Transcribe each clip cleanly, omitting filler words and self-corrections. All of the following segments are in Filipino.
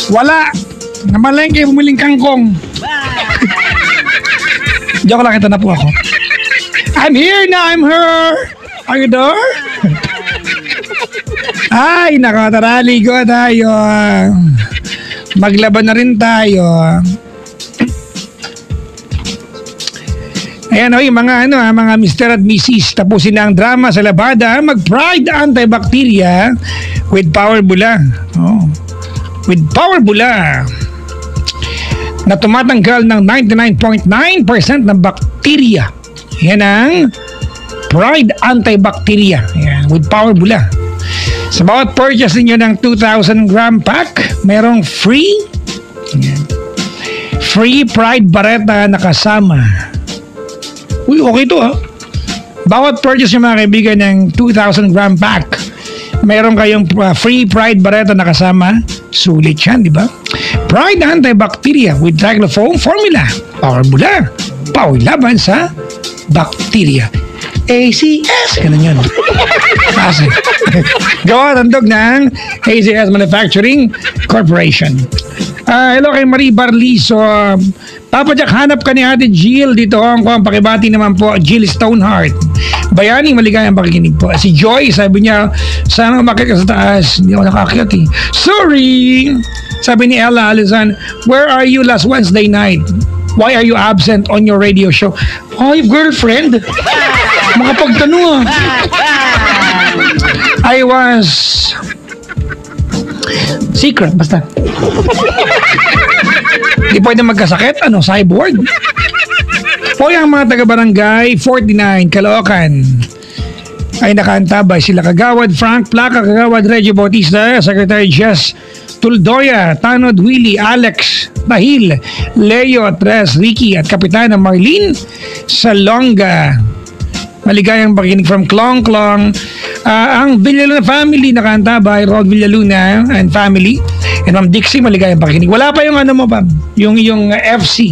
Wala. Namalengke, bumiling kangkong. Joke lang, ito na po ako. I'm here na, I'm her. Are you there? Ay, nako, tara, ligo tayo. Maglaban na rin tayo. Ayan o, yung mga, mga Mr. at Mrs. Tapusin na ang drama sa labada. Mag-Pride Antibacteria with Power Bula. Oh. With Power Bula na tumatanggal ng 99.9% ng bakterya. Yan ang Pride Antibacteria. Yan, with Power Bula. Sa bawat purchase ninyo ng 2,000 gram pack, merong free Pride Barretta na kasama. Uy, okay to ha. Bawat purchase nyo mga kaibigan ng 2,000 gram pack, meron kayong free Pride Barretta na kasama. Sulit yan, di ba? Pride Antibacteria with Cyclofoam Formula. Power Bula. Power laban sa bakterya. ACS. Ganun yun. Kasi. Gawa tandog ng ACS Manufacturing Corporation. Hello kay Marie Barliso. Papa Jack, hanap ka ni Ate Jill dito Hong Kong. Pakibati naman po, Jill Stoneheart. Bayaning maligayang pakikinig po. Si Joy, sabi niya, sana umakit ka sa taas. Hindi ako nakakit eh. Sorry! Sabi ni Ella Alizan, where are you last Wednesday night? Why are you absent on your radio show? Ay, girlfriend! Makapagtanong ah. I was... secret, basta. Di pwede magkasakit? Ano, cyborg? O yung mga taga-barangay 49, Caloocan ay nakaantabay sila Kagawad Frank Placa, Kagawad Reggie Bautista, Secretary Jess Tuldoya, Tanod Willie, Alex Bahil, Leo Tres, Ricky at Kapitana Marlene Salonga. Maligayang pakikinig from Klong Klong. Ang Villaluna family nakaantabay, Rod Villaluna and family. And Ma'am Dixie, maligayang pakikinig. Wala pa yung ano mo pa, yung FC.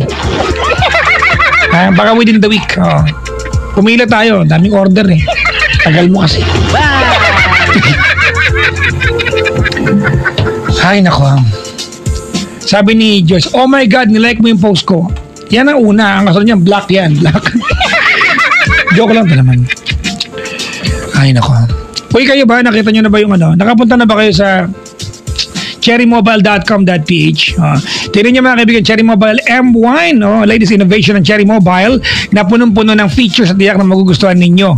Baka within the week. Oh. Pumila tayo, daming order eh. Tagal mo kasi. Ay, nako. Sabi ni Joyce, oh my God, nilike mo yung post ko. Yan ang una. Ang kasunod niya, black yan. Black. Joke lang pa naman. Ay, nako. Uy, kayo ba? Nakita nyo na ba yung ano? Nakapunta na ba kayo sa cherrymobile.com.ph? Tignan nyo mga kaibigan, Cherry Mobile M1. Latest innovation ng Cherry Mobile na punong-puno ng features at tiyak na magugustuhan ninyo.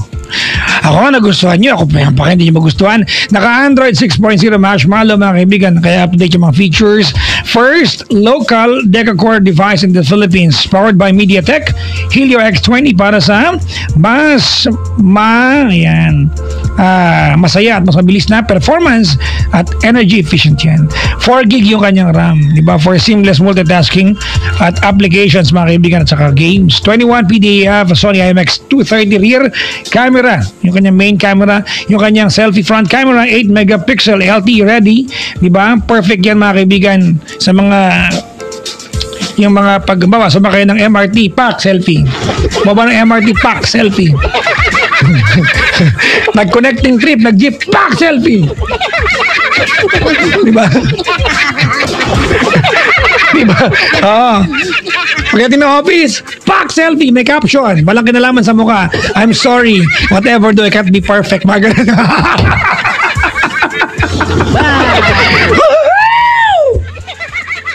Ako nagustuhan nyo. Ako pa hindi nyo magustuhan. Naka-Android 6.0 Marshmallow mga kaibigan. Kaya update yung mga features. First, local deca-core device in the Philippines. Powered by MediaTek. Helio X20 para sa mas masaya at mas mabilis na performance at energy efficient yan. 4 gig yung kanyang RAM. Diba? For seamless multitasking at applications mga kaibigan at saka games. 21 PDAF Sony IMX230 rear camera. Yung kanyang main camera. Yung kanyang selfie front camera. 8 megapixel LTE ready. Diba? Perfect yan mga kaibigan sa mga yung mga pagbawa sumakay ng MRT pack selfie. Baba ng MRT pack selfie. Nag-connecting trip, nag-jeep pack selfie. Diba? Diba? Oo. Pagdating ng office, pack selfie, may caption. Walang kinalaman sa mukha. I'm sorry, whatever do, I can't be perfect.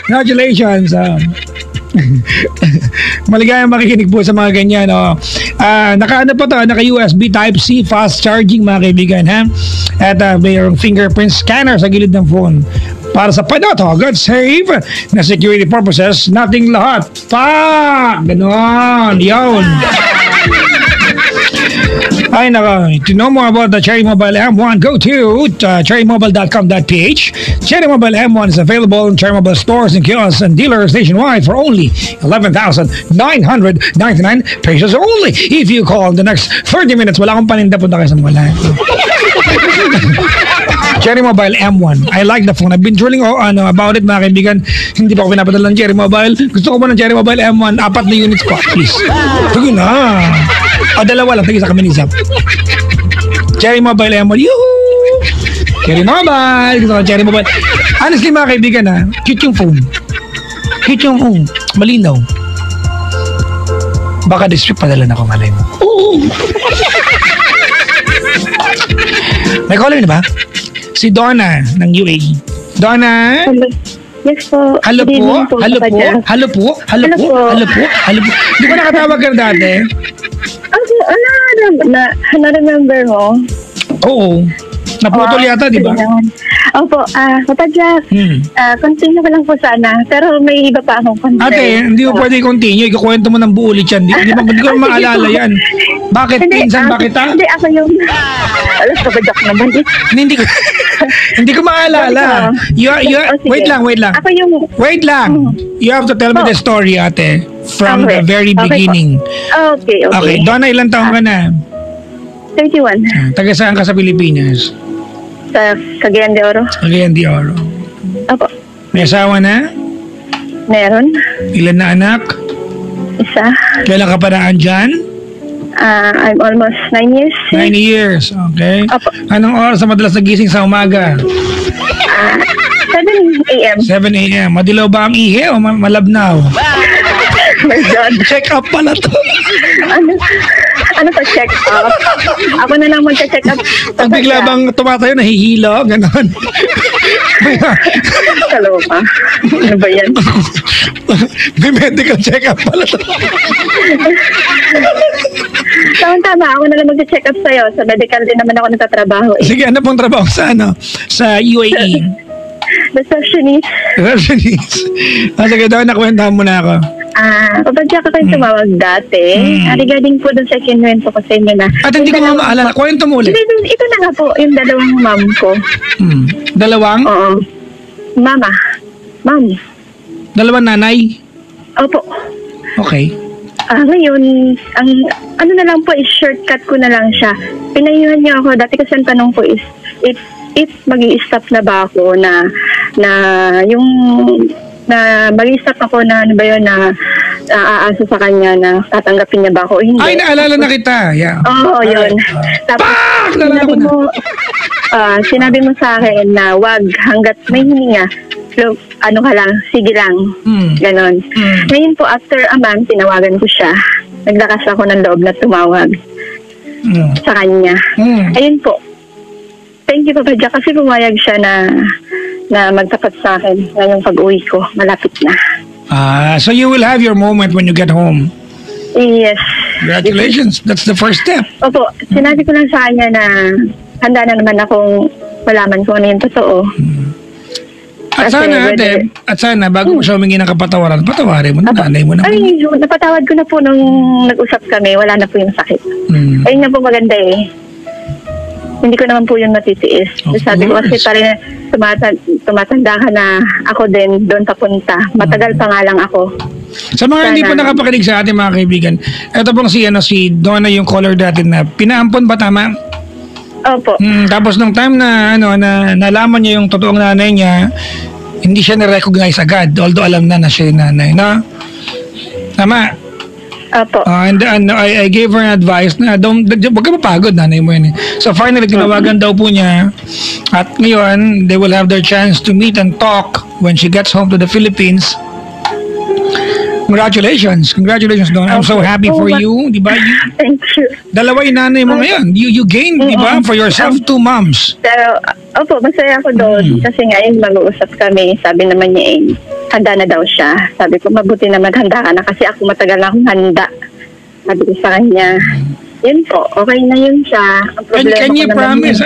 Congratulations. Maligayang makikinig po sa mga ganyan. Naka-ano po to, naka-USB Type-C fast charging mga kaibigan. At mayroong fingerprint scanner sa gilid ng phone. Para sa panatagad, save na security purposes, nating lahat. Ganon. Yun. Ay, naka. To know more about the Cherry Mobile M1, go to cherrymobile.com.ph. Cherry Mobile M1 is available in Cherry Mobile stores and kiosks and dealers nationwide for only 11,999 pesos only. If you call in the next 30 minutes, wala akong paninda, punta kayo sa mga Cherry Mobile M1. I like the phone. I've been drilling about it mga kaibigan. Hindi pa ako pinapadala ng Cherry Mobile. Gusto ko ba ng Cherry Mobile M1? 4 na units ko. Please. Sige na. Dalawa lang. Tagi sa kami ni Zap. Cherry Mobile M1. Yuhuu! Cherry Mobile. Gusto ko Cherry Mobile. Honestly, mga kaibigan, ha? Cute yung phone. Cute yung phone. Malinaw. Baka this week padala na ko, malay mo. May caller na ba? Si Donna ng UAE. Donna? Hello. Yes po. Hello Good po? evening Hello po? Papa Hello po? Hello po? Hello po? Hello po? Di ba nakatawag ka dati? Na-remember mo? Oo. Naputol yata, di ba? Opo, Papa Jack, continue ko lang po sana. Pero may iba pa akong concern. Ate, hindi mo pwede continue. Ikukwento mo ng buo ulit yan. Hindi ko maalala yan. Bakit? Pinsan ba kita? Hindi, ako yung... Alas, Papa Jack naman. Hindi ko... Hindi ko maalala. Wait lang. Ako yung... Wait lang. You have to tell me the story, ate. From the very beginning. Okay. Okay. Donna, ilang taon ka na? 31. Taga saan ka sa Pilipinas? Sa Cagayan de Oro. Cagayan de Oro. Opo. May asawa na? Meron. Ilan na anak? Isa. Kailan ka pa naan dyan? I'm almost 9 years. 9 years. Okay. Opo. Anong oras na madalas nagising sa umaga? 7 a.m. 7 a.m. Madilaw ba ang ihi o malabnaw? My God. Check up pala to. Ano pa check up? Ako na lang magka-check up. Pag bigla bang tumatayo, nahihilo, gano'n. Kaloka. Ano ba yan? May medical check up pala to. Tama. Ako na lang magka-check up sa'yo. Sa medical din naman ako nagtatrabaho. Sige, ano pong trabaho sa Sa UAE? Receptionist. Receptionist. Sige, daw nakwentahan mo na ako. Papadya ka tayong tumawag dati. Regarding po dun sa kinuwento ko sa inyo na. At hindi ko maalala. Kwento mo ulit. Ito na nga po, yung dalawang mom ko. Dalawang? Oo. Mom. Dalawang nanay? Opo. Okay. Ngayon, ang ano na lang po is shortcut ko na lang siya. Pinayuhan niya ako. Dati kasi ang tanong ko is, if mag-i-stop na ba ako na mag-i-stop ako na ano ba yun na aasa sa kanya na tatanggapin niya ba ako o hindi. Ay, naalala na kita. Yeah. Oo, yun. Tapos, sinabi mo sa akin na wag hanggat may hininga. So, ano ka lang, sige lang. Ganon. Ngayon po, after a month, tinawagan ko siya. Naglakas ako ng loob na tumawag sa kanya. Ayun po. Thank you, Papa Jack, kasi pumayag siya na magtapat sa akin ngayong pag-uwi ko. Malapit na. So you will have your moment when you get home. Yes. Congratulations. That's the first step. Opo. Sinabi ko lang sa kanya na handa na naman akong malaman kung ano yung totoo. At sana, bago mo siya humingi ng kapatawaran, patawarin mo na, nanay mo na. Ay, napatawad ko na po nung nag-usap kami. Wala na po yung sakit. Ayun na po maganda eh. Hindi ko naman po yung matitiis. Sabi ko kasi parang tumatanda ka na ako din doon papunta. Matagal pa nga lang ako. Sa mga hindi po nakapakinig sa atin mga kaibigan, ito pong si Donna yung caller natin na pinaampon ba tama? Opo. Tapos nung time na nalaman niya yung totoong nanay niya, hindi siya na-recognize agad, although alam na siya yung nanay, no? Tama? Opo. And I gave her an advice na wag ka mapagod, nanay mo yun. So finally, tinawagan daw po niya at ngayon, they will have their chance to meet and talk when she gets home to the Philippines. Congratulations, Don. I'm so happy for you, di ba? Thank you. Dalawa yung nanay mo ngayon. You gained, di ba? For yourself, 2 moms. Pero, opo, masaya ako doon. Kasi ngayon mag-uusap kami. Sabi naman niya handa na daw siya. Sabi ko, mabuti na maghanda ka na kasi ako matagal na akong handa. Sabi ko sa kanya, yun po, okay na yun siya.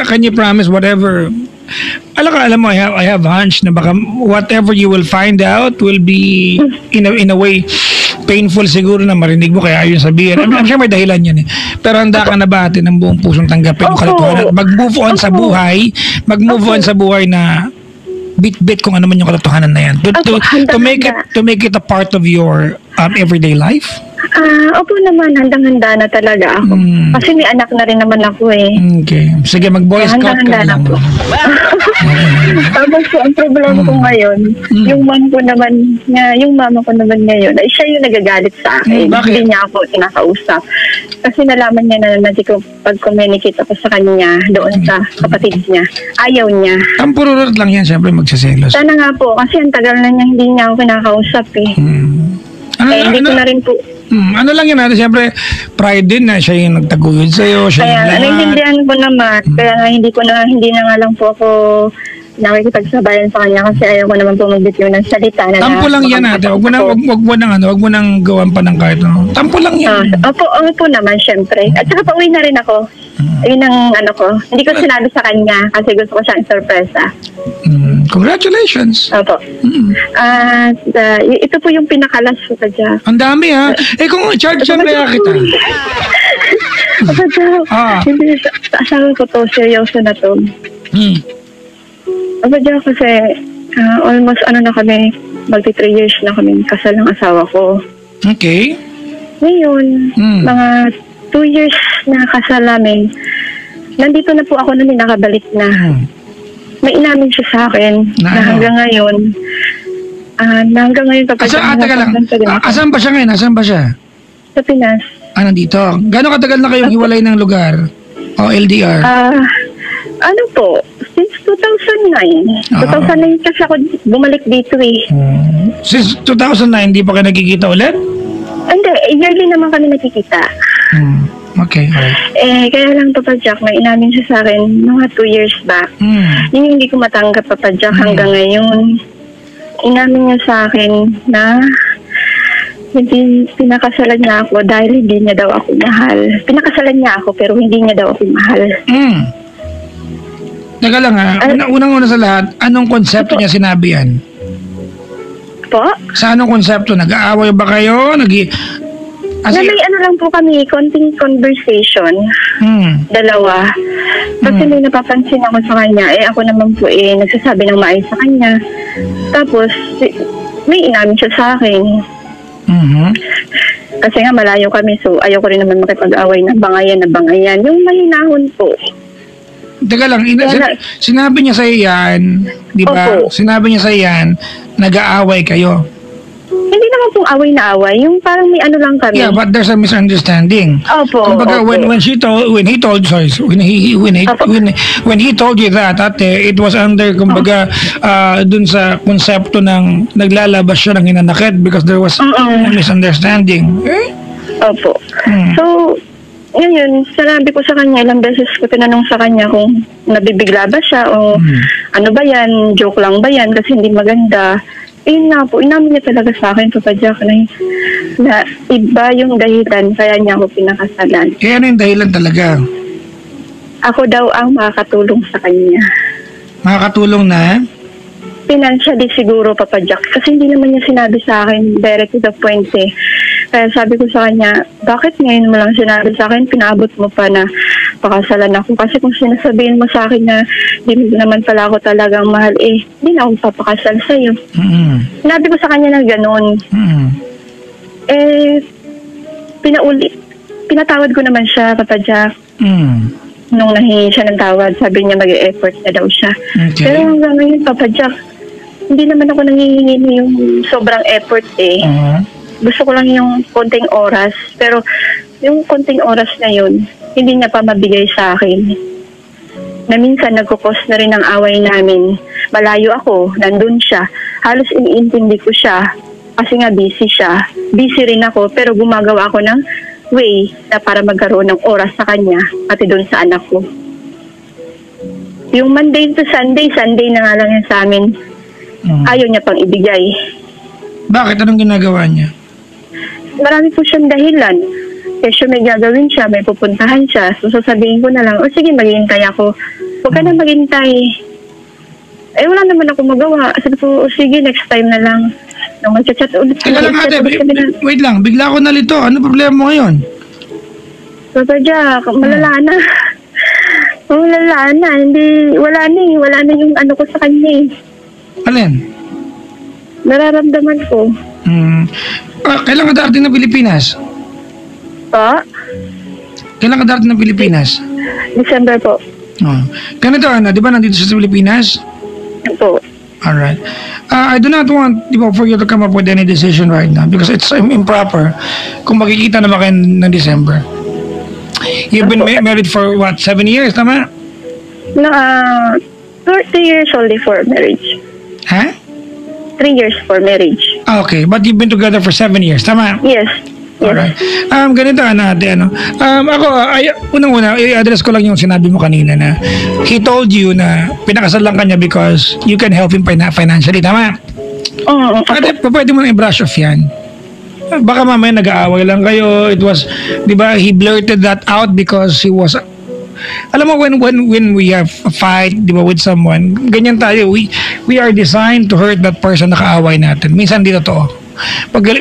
Can you promise whatever? Alam mo, I have a hunch na baka whatever you will find out will be in a way painful siguro na marinig mo kaya ayun sabihin. I'm sure may dahilan yan eh. Pero handa ka na ba atin ng buong pusong tanggapin yung katotohanan? Mag-move on sa buhay. Mag-move on sa buhay na bit-bit kung ano man yung katotohanan na yan. To make it a part of your everyday life. Opo naman, handang-handa na talaga ako. Kasi may anak na rin naman ako eh. Okay. Sige, mag-boy scout ka Handa-handa na lang. po. Tapos po, ang problema ko ngayon, yung mama ko naman ngayon, ay siya yung nagagalit sa akin. Bakit? Hindi niya ako kinakausap. Kasi nalaman niya na pag-communicate ako sa kanya doon sa kapatid niya. Ayaw niya. Ang pururot lang yan, siyempre magsiselos. Sana nga po, kasi ang tagal na niya hindi niya ako kinakausap eh. Hindi ko na rin po. Ano lang yan natin, siyempre, pride din na siya yung nagtaguyod sa'yo, siya Kaya yung lahat. naiintindihan ko naman. Kaya nga hindi na nga lang po ako nakikipagsabayan sa kanya kasi ayaw ko naman po magbitiw ng salita. Tampo lang yan ate, wag mo nang gawan pa ng kahit ano. Tampo lang yan. Opo naman, syempre. At saka pauwi na rin ako. Yun ang ko. Hindi ko sinabi sa kanya kasi gusto ko siyang sorpresa. Congratulations. Opo. Ito po yung pinakalas ko pa dyan. Ang dami ha. Kung charge siya kaya kita. Opo dyan. Hindi, asawa ko to. Seryoso na to. Opo dyan kasi almost na kami, magti 3 years na kami kasal ng asawa ko. Okay. Ngayon, mga 2 years na kasal namin, nandito na po ako na nakabalik na. May inamin siya sa akin na hanggang ngayon, Asan ba siya ngayon? Asan ba siya? Sa Pinas. Nandito. Gano'ng katagal na kayong hiwalay ng lugar? O LDR? Since 2009. 2009 kasi ako bumalik dito eh. Since 2009, di pa kayo nagkikita ulit? Hindi, yearly naman kami nakikita. Okay, alright. Kaya lang Papa Jack, may inamin siya sa akin mga 2 years back. Yun yung hindi ko matanggap Papa Jack hanggang ngayon. Inamin niya sa akin na hindi pinakasalan niya ako dahil hindi niya daw ako mahal. Pinakasalan niya ako pero hindi niya daw ako mahal. Teka lang ha, unang-una sa lahat, anong konsepto niya sinabi yan? Po? Sa anong konsepto? Nag-aaway ba kayo? May lang po kami, konting conversation. Dalawa. Kasi may napapansin ako sa kanya. Ako naman po nagsasabi ng maayos sa kanya. Tapos, may inamin siya sa akin. Kasi nga malayo kami, so ayaw ko rin naman makipag-away na bangayan. Yung mahinahon po. Teka lang, sinabi niya sa'yo yan, di ba? Opo. Sinabi niya sa'yo yan, nag-aaway kayo. Hindi naman pong away na away. Yung parang may lang kami. Yeah, but there's a misunderstanding. Opo. Kumbaga, opo. when he told you that, ate, it was under, kumbaga, dun sa konsepto ng naglalabas siya ng hinanakit because there was a misunderstanding. Opo. So, ngayon, sinabi ko sa kanya, ilang beses ko tinanong sa kanya kung nabibigla ba siya o ano ba yan, joke lang ba yan kasi hindi maganda. Inamin niya talaga sa akin, Papa Jack, na iba yung dahilan kaya niya ako pinakasalan. Ano yung dahilan talaga? Ako daw ang makakatulong sa kanya. Makakatulong na? Financially siguro, Papa Jack. Kasi hindi naman niya sinabi sa akin direct to the point eh. Kaya sabi ko sa kanya, bakit ngayon mo lang sinabi sa akin, pinaabot mo pa na pakasalan ako. Kasi kung sinasabihin mo sa akin na di mo naman pala ako talagang mahal, hindi na ako papakasal sa'yo. Sinabi ko sa kanya na gano'n. Pinatawad ko naman siya, Papa Jack. Nung nahingi siya ng tawad, sabi niya mag-e-effort na daw siya. Okay. Pero hanggang ngayon, Papa Jack, hindi naman ako nangihingi yung sobrang effort eh. Gusto ko lang yung konting oras. Pero yung konting oras na yun, hindi niya pa mabigay sa akin. Na minsan nagkukos na rin ang away namin. Malayo ako, nandun siya. Halos iniintindi ko siya. Kasi nga busy siya. Busy rin ako, pero gumagawa ako ng way na para magkaroon ng oras sa kanya, pati doon sa anak ko. Yung Monday to Sunday na nga lang yan sa amin. Ayaw niya pang ibigay. Bakit? Anong ginagawa niya? Marami po siyang dahilan. Kasi may gagawin siya, may pupuntahan siya. So sasabihin ko na lang, sige, maghihintay ako. Huwag ka na maghintay. Wala naman ako magawa. Sabi ko, sige, next time na lang. Nung mag-chat ulit. Teka lang ate, wait lang, bigla ko nalito. Ano problema mo ngayon? Papa Jack, malala na. Malala na. Wala na yung ano ko sa kanya eh. Alin? Nararamdaman ko. Kailan ka darating na Pilipinas? Po, Kailan ka darating ng Pilipinas? December po. Oh. Ganito, Ana, di ba nandito siya sa Pilipinas? Po. Alright. I do not want, di ba, for you to come up with any decision right now because it's improper kung makikita naman kayo ng December. You've been married for what, 7 years, tama? No, 3 years only for marriage. Ha? 3 years for marriage. Okay, but you've been together for 7 years, tama? Yes. Alright. Ganito, ate, ako, unang-una, i-address ko lang yung sinabi mo kanina na he told you na pinakasal lang kanya because you can help him financially, tama? Ate, pwede mo na i-brush off yan. Baka mamaya nag-aaway lang kayo. It was, di ba, he blurted that out because he was, alam mo, when we have a fight, di ba, with someone, ganyan tayo, we are designed to hurt that person na kaaway natin. Minsan di totoo.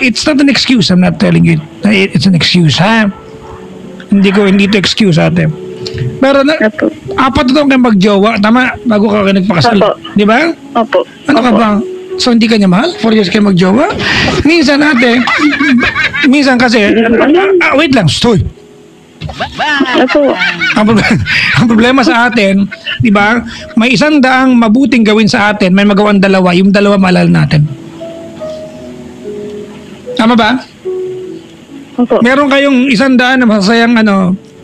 It's not an excuse. I'm not telling you it's an excuse, ha? Hindi to excuse, ate. Pero apat na taon kayo magjowa, tama? Bago ka nagpakasal. Di ba? Opo. Ano ka ba? So hindi ka niya mahal? 4 years kayo magjowa? Minsan, ate, minsan kasi, wait lang, stoy. Opo. Ang problema sa atin, di ba? May 100 mabuting gawin sa atin, may magawang 2, yung 2 maalala natin. Tama ba? Opo. Meron kayong 100 na masasayang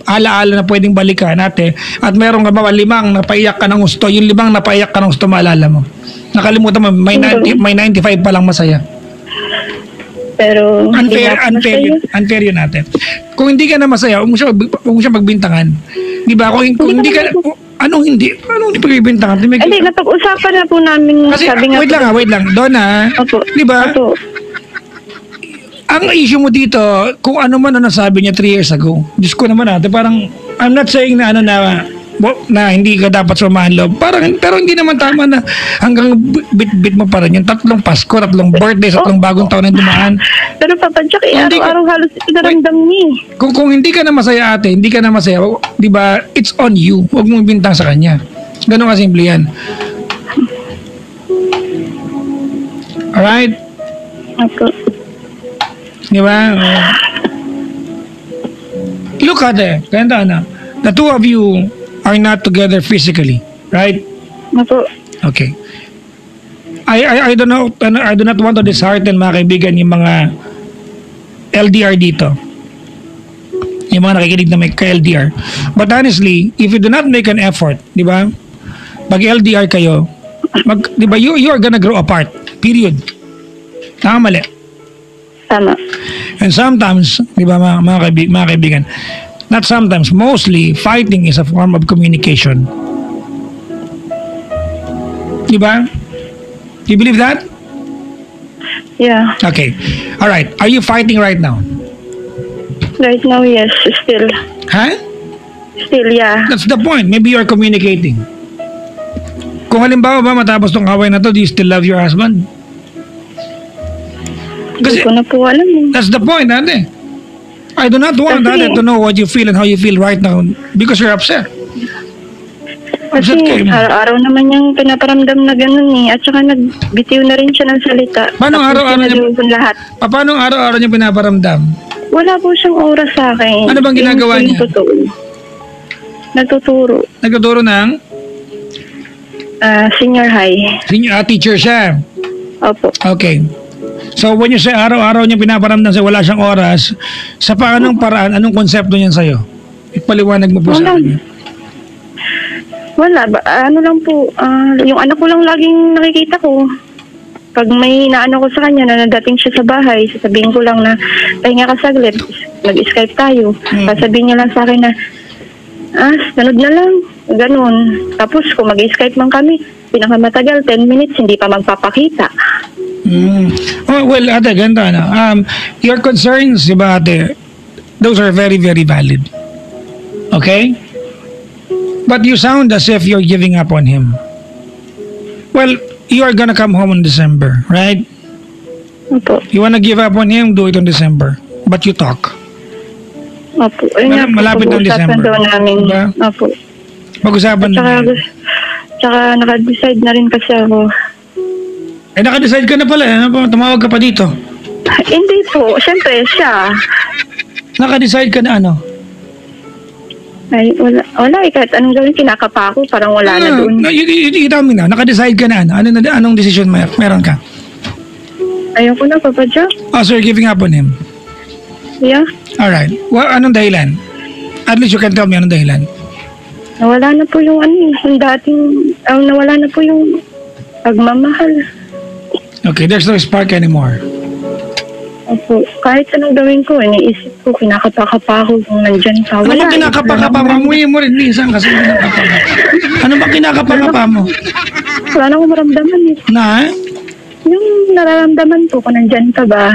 alaala na pwedeng balikan natin at meron ka ba 5 napaiyak ka ng gusto, yung 5 napaiyak ka ng gusto maalala mo. Nakalimutan mo, may 95 pa lang masaya. Pero unfair yun natin. Kung hindi ka na masaya, huwag mo siya magbintangan. Di ba? Kung hindi ka, anong hindi pagbibintangan? Hindi, napag-usapan na po namin. Kasi, wait lang. Donna, di ba? Opo. Ang issue mo dito, kung ano man ang nasabi niya 3 years ago, Diyos ko naman parang, I'm not saying na na hindi ka dapat sumahan loob. Pero hindi naman tama na hanggang bit-bit mo pa rin yung 3 Pasko, 3 birthday, 3 bagong taon na dumaan. Pero Papa Jack, araw-araw halos pinaramdam niya. Kung hindi ka na masaya, ate, hindi ka na masaya, di ba, it's on you. Huwag mong bintang sa kanya. Ganun kasimple yan. Alright? Opo. Di ba? Look at it. Kaya the two of you are not together physically, right? Opo. Okay. I don't know, I do not want to dishearten mga kaibigan yung mga LDR dito. Yung mga nakikinig na may ka-LDR. But honestly, if you do not make an effort, di ba? Pag LDR kayo, di ba, you are gonna grow apart. Period. Tama mali. Tama. And sometimes, di ba mga kaibigan, not sometimes, mostly, fighting is a form of communication. Di ba? Do you believe that? Yeah. Okay. All right. Are you fighting right now? Right now, yes. Still. Huh? Still, yeah. That's the point. Maybe you are communicating. Kung halimbawa ba matapos tong away na to, do you still love your husband? Hindi ko na po alam. That's the point, ate. I do not want ate to know what you feel and how you feel right now because you're upset. Kasi araw-araw naman niyang pinaparamdam na gano'n eh. At saka nagbitiw na rin siya ng salita. Paano araw-araw niya? Lahat. Paano araw-araw niya pinaparamdam? Wala po siyang oras sa akin. Ano bang ginagawa niya? Nagtuturo. Nagtuturo ng? Senior high. Teacher siya? Opo. Okay. So when you say araw-araw niya pinaparamdam sa wala siyang oras, sa paanong paraan, anong konsepto niyan sa'yo? Ipaliwanag mo po sa akin. Wala. Ano lang po, yung anak ko lang laging nakikita ko. Pag may naano ko sa kanya na nadating siya sa bahay, sasabihin ko lang na, pahinga ka saglit, mag-Skype tayo. Sasabihin niya lang sa akin na, sunod na lang, ganun. Tapos kung mag-Skype man kami, pinakamatagal, 10 minutes, hindi pa magpapakita. Oh, well, ate, ganda na. Your concerns, diba, ate, those are very, very valid. Okay? But you sound as if you're giving up on him. Well, you are gonna come home in December, right? Opo. You wanna give up on him, do it on December. But you talk. Opo. Ayun Malapit ng December. daw namin. Diba? Opo. Pag-usapan namin. Tsaka naka-decide na rin kasi ako. Naka-decide ka na pala. Tumawag ka pa dito. Hindi po. Siyempre, siya. Naka-decide ka na ano? Ay, wala eh. Kahit anong gawin, kinakapa ako. Parang wala na doon. Itaw mo na, naka-decide ka na ano? Anong decision meron ka? Ayoko na, Papa Jack. Oh, so you're giving up on him? Yeah. Alright. Anong dahilan? At least you can tell me anong dahilan. Nawala na po yung yung dating, nawala na po yung pagmamahal. Okay, there's no spark anymore. Opo, kahit anong gawin ko, iniisip ko, kinakapa-kapa ako kung nandyan ka. Ano ba kinakapa-kapa mo? Amuyin mo rin, minsan kasi kinakapa-kapa. Ano ba kinakapa-kapa mo? Wala na akong maramdaman eh. Na? Yung nararamdaman ko kung nandyan ka ba.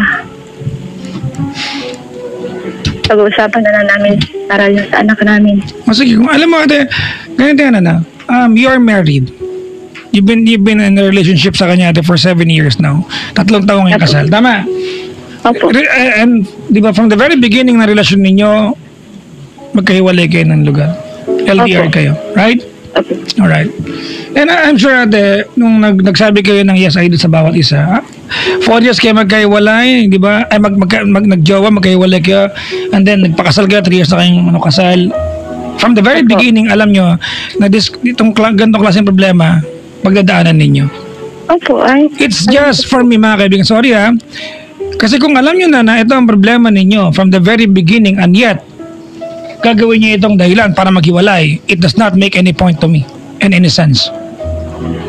Pag-uusapan na namin para yun sa anak namin. O sige, kung alam mo, ganito yan na. You're married. You've been in a relationship sa kanya for 7 years now. 3 taong yung kasal. Tama? Opo. And, di ba, from the very beginning ng relasyon ninyo, magkahiwalay kayo ng lugar. LDR Opo. kayo. Right? Opo. Alright. And I'm sure nung nagsabi kayo ng yes, I do sa bawat isa, 4 years kayo magkahiwalay, di ba? Ay, nagjowa, magkahiwalay kayo, and then nagpakasal kayo, 3 years na kayong kasal. From the very beginning, alam nyo, na itong ganitong klaseng problema, pagdadaanan ninyo. Opo, ay. It's just for me, mga kaibigan. Sorry ha. Kasi kung alam nyo na ito ang problema ninyo from the very beginning, and yet, gagawin niyo itong dahilan para maghiwalay, it does not make any point to me in any sense.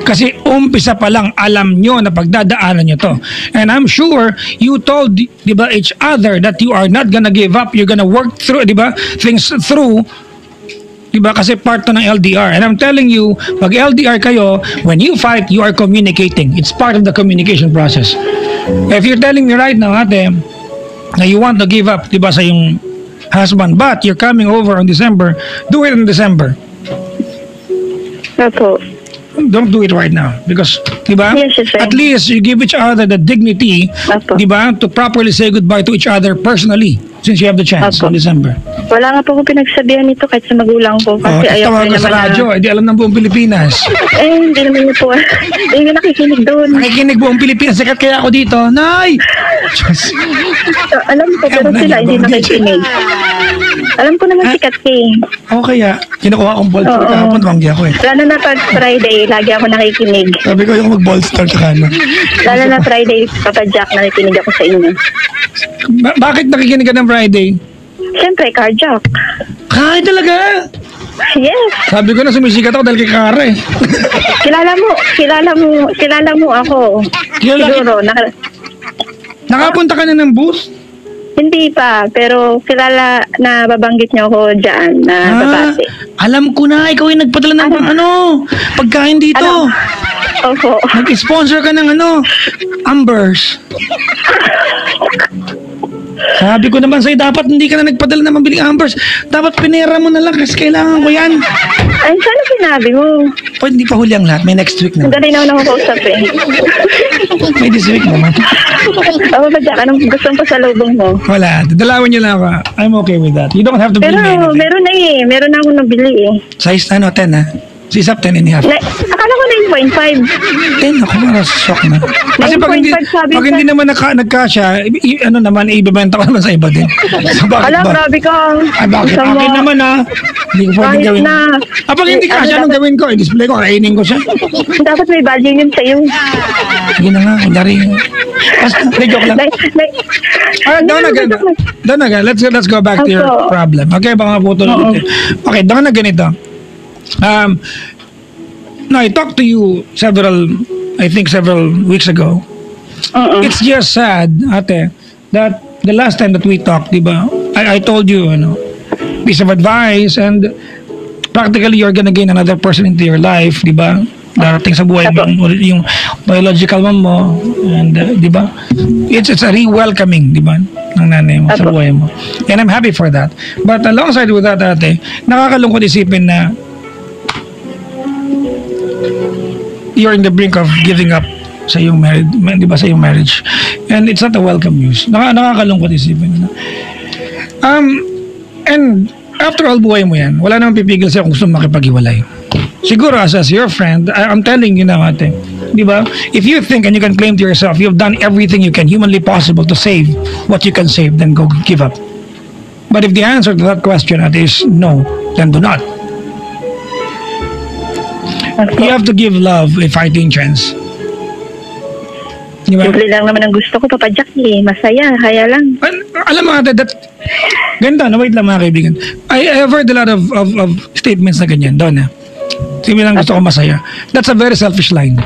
Kasi umpisa pa lang alam nyo na pagdadaanan nyo to. And I'm sure you told, di ba, each other that you are not gonna give up, you're gonna work through, di ba, things through, di ba, kasi part to ng LDR. And I'm telling you, pag LDR kayo, when you fight, you are communicating. It's part of the communication process. If you're telling me right now, ate, na you want to give up, di ba, sa yung husband, but you're coming over on December, do it in December. Opo. Don't do it right now because, di ba? Yes, yes, sir. At least you give each other the dignity, Opo. di ba, to properly say goodbye to each other personally since you have the chance Opo. in December. Wala nga po akong pinagsabihan nito kahit sa magulang ko. Kasi ayaw Tawag ko ka sa naman radyo, hindi alam ng buong Pilipinas. hindi naman niyo po. Hindi nga nakikinig doon. Nakikinig buong Pilipinas, sikat kaya ako dito. Nay! Diyos. Alam ko, pero sila hindi nakikinig. Alam ko naman sikat eh. O kaya, kinukuha akong ball Oo. kahapon, wanggi ako eh. Lalo na pag Friday, lagi ako nakikinig. Sabi ko, yung mag-ball star ka na. Lalo na Friday, Papa Jack, nakikinig ako sa inyo. Bakit nakikinig ka ng Friday? Siyempre, carjack. Kahit talaga. Yes. Sabi ko na sumisikat ako dahil kay Kara eh. Kilala mo ako. Siguro, Nakapunta ka na ng booth? hindi pa, pero kilala na babanggit niyo ako dyan na babate. Alam ko na, ikaw yung nagpadala ng pagkain dito. Opo. Nag-sponsor ka ng Ambers. Sabi ko naman sa'yo, dapat hindi ka na nagpadala ng mabiling Ambers. Dapat pinera mo na lang kasi kailangan ko yan. Ay, sana sinabi mo. Pwede hindi pa huli ang lahat. May next week Ang na. galing naman ako kausap eh. May this week naman. Papa Jack, anong gusto mo pa sa lubong mo? Wala. Dalawan niyo lang ako. I'm okay with that. You don't have to bring Pero me anything. meron na eh. Meron na akong nabili eh. Size 10 ha? Si Isap 10 and a half. Akala ko 9.5. 10 ako, shock na. Kasi pag hindi, 9.5 sabi pag hindi sa- naman nagkasya, ibibenta ko naman sa iba din. So bakit Alam, ba? grabe ka. Ay, bakit? Gusto mo- Akin naman Hindi ko pwede Kahit gawin. na. Pag hindi Eh, kasya, ano anong dapat- gawin ko? I-display ko, kainin ko siya. Dapat may value yun sa'yo. Sige na nga, kunyari. Basta, joke lang. Alright, doon na ga. Let's go back to your Opo. problem. Okay, baka maputol Oo. ulit. Okay, doon na ganito. No, I talked to you several weeks ago. It's just sad, ate, that the last time that we talked, di ba, I told you, piece of advice, and practically you're gonna gain another person into your life, di ba? Darating sa buhay mo yung biological mom mo, and di ba? It's a re-welcoming, di ba, ng nanay mo sa Apo. buhay mo. And I'm happy for that. But alongside with that, ate, nakakalungkot isipin na you're in the brink of giving up sa iyong marriage, di ba, sa iyong marriage. And it's not a welcome news. Nakakalungkot isipin. And after all, buhay mo yan. Wala namang pipigil sa'yo kung gusto mo makipag-iwalay. Siguro as your friend, I'm telling you na, ate, di ba? If you think and you can claim to yourself, you've done everything you can humanly possible to save what you can save, then go give up. But if the answer to that question is no, then do not. Okay. You have to give love a fighting chance. Di ba? Simple lang naman ang gusto ko, Papa Jack eh. Masaya, kaya lang. Alam mo ate, ganda na, wait lang mga kaibigan. I've heard a lot of statements na ganyan doon. Simple lang gusto ko masaya. That's a very selfish line.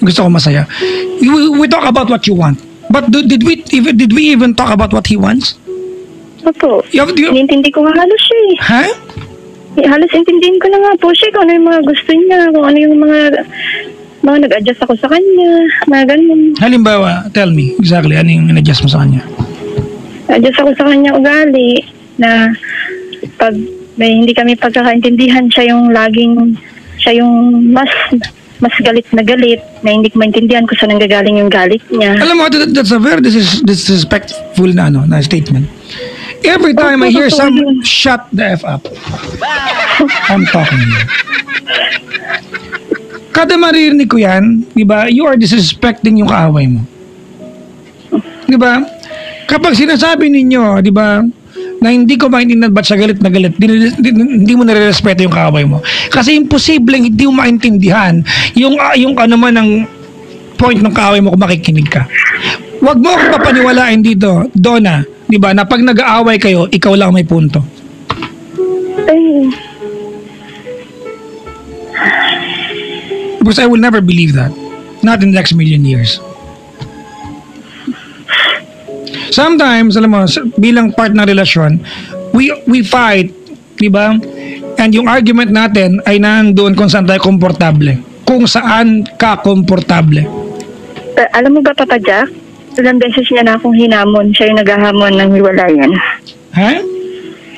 Gusto ko masaya. We talk about what you want. But did we even talk about what he wants? Opo. Inintindi ko nga halos siya eh. Ha? Halos intindihin ko na nga po siya kung ano yung mga gusto niya, kung ano yung mga nag-adjust ako sa kanya, mga ganun. Halimbawa, tell me exactly, ano yung in-adjust mo sa kanya? Adjust ako sa kanya ugali na pag may hindi kami pagkakaintindihan, siya yung mas galit na galit, na hindi ko maintindihan kung saan nanggagaling yung galit niya. Alam mo, that's a very disrespectful na statement. Every time I hear someone shut the F up, I'm talking to you. Kada maririnig ko yan, di ba, you are disrespecting yung kaaway mo. Di ba? Kapag sinasabi ninyo, di ba, na hindi ko maintindihan ba't siya galit na galit, hindi mo nare-respeto yung kaaway mo. Kasi imposibleng hindi mo maintindihan yung ano man ang point ng kaaway mo kung makikinig ka. Huwag mo akong papaniwalain dito, Donna, di ba, na pag nag-aaway kayo, ikaw lang may punto. Ay, because I will never believe that. Not in the next million years. Sometimes, alam mo, bilang part ng relasyon, we fight, di ba? And yung argument natin ay nandoon kung saan tayo komportable. Kung saan ka komportable. alam mo ba, Papa Jack? Ilang beses niya na akong hinamon. Siya yung naghahamon ng hiwalayan. Ha?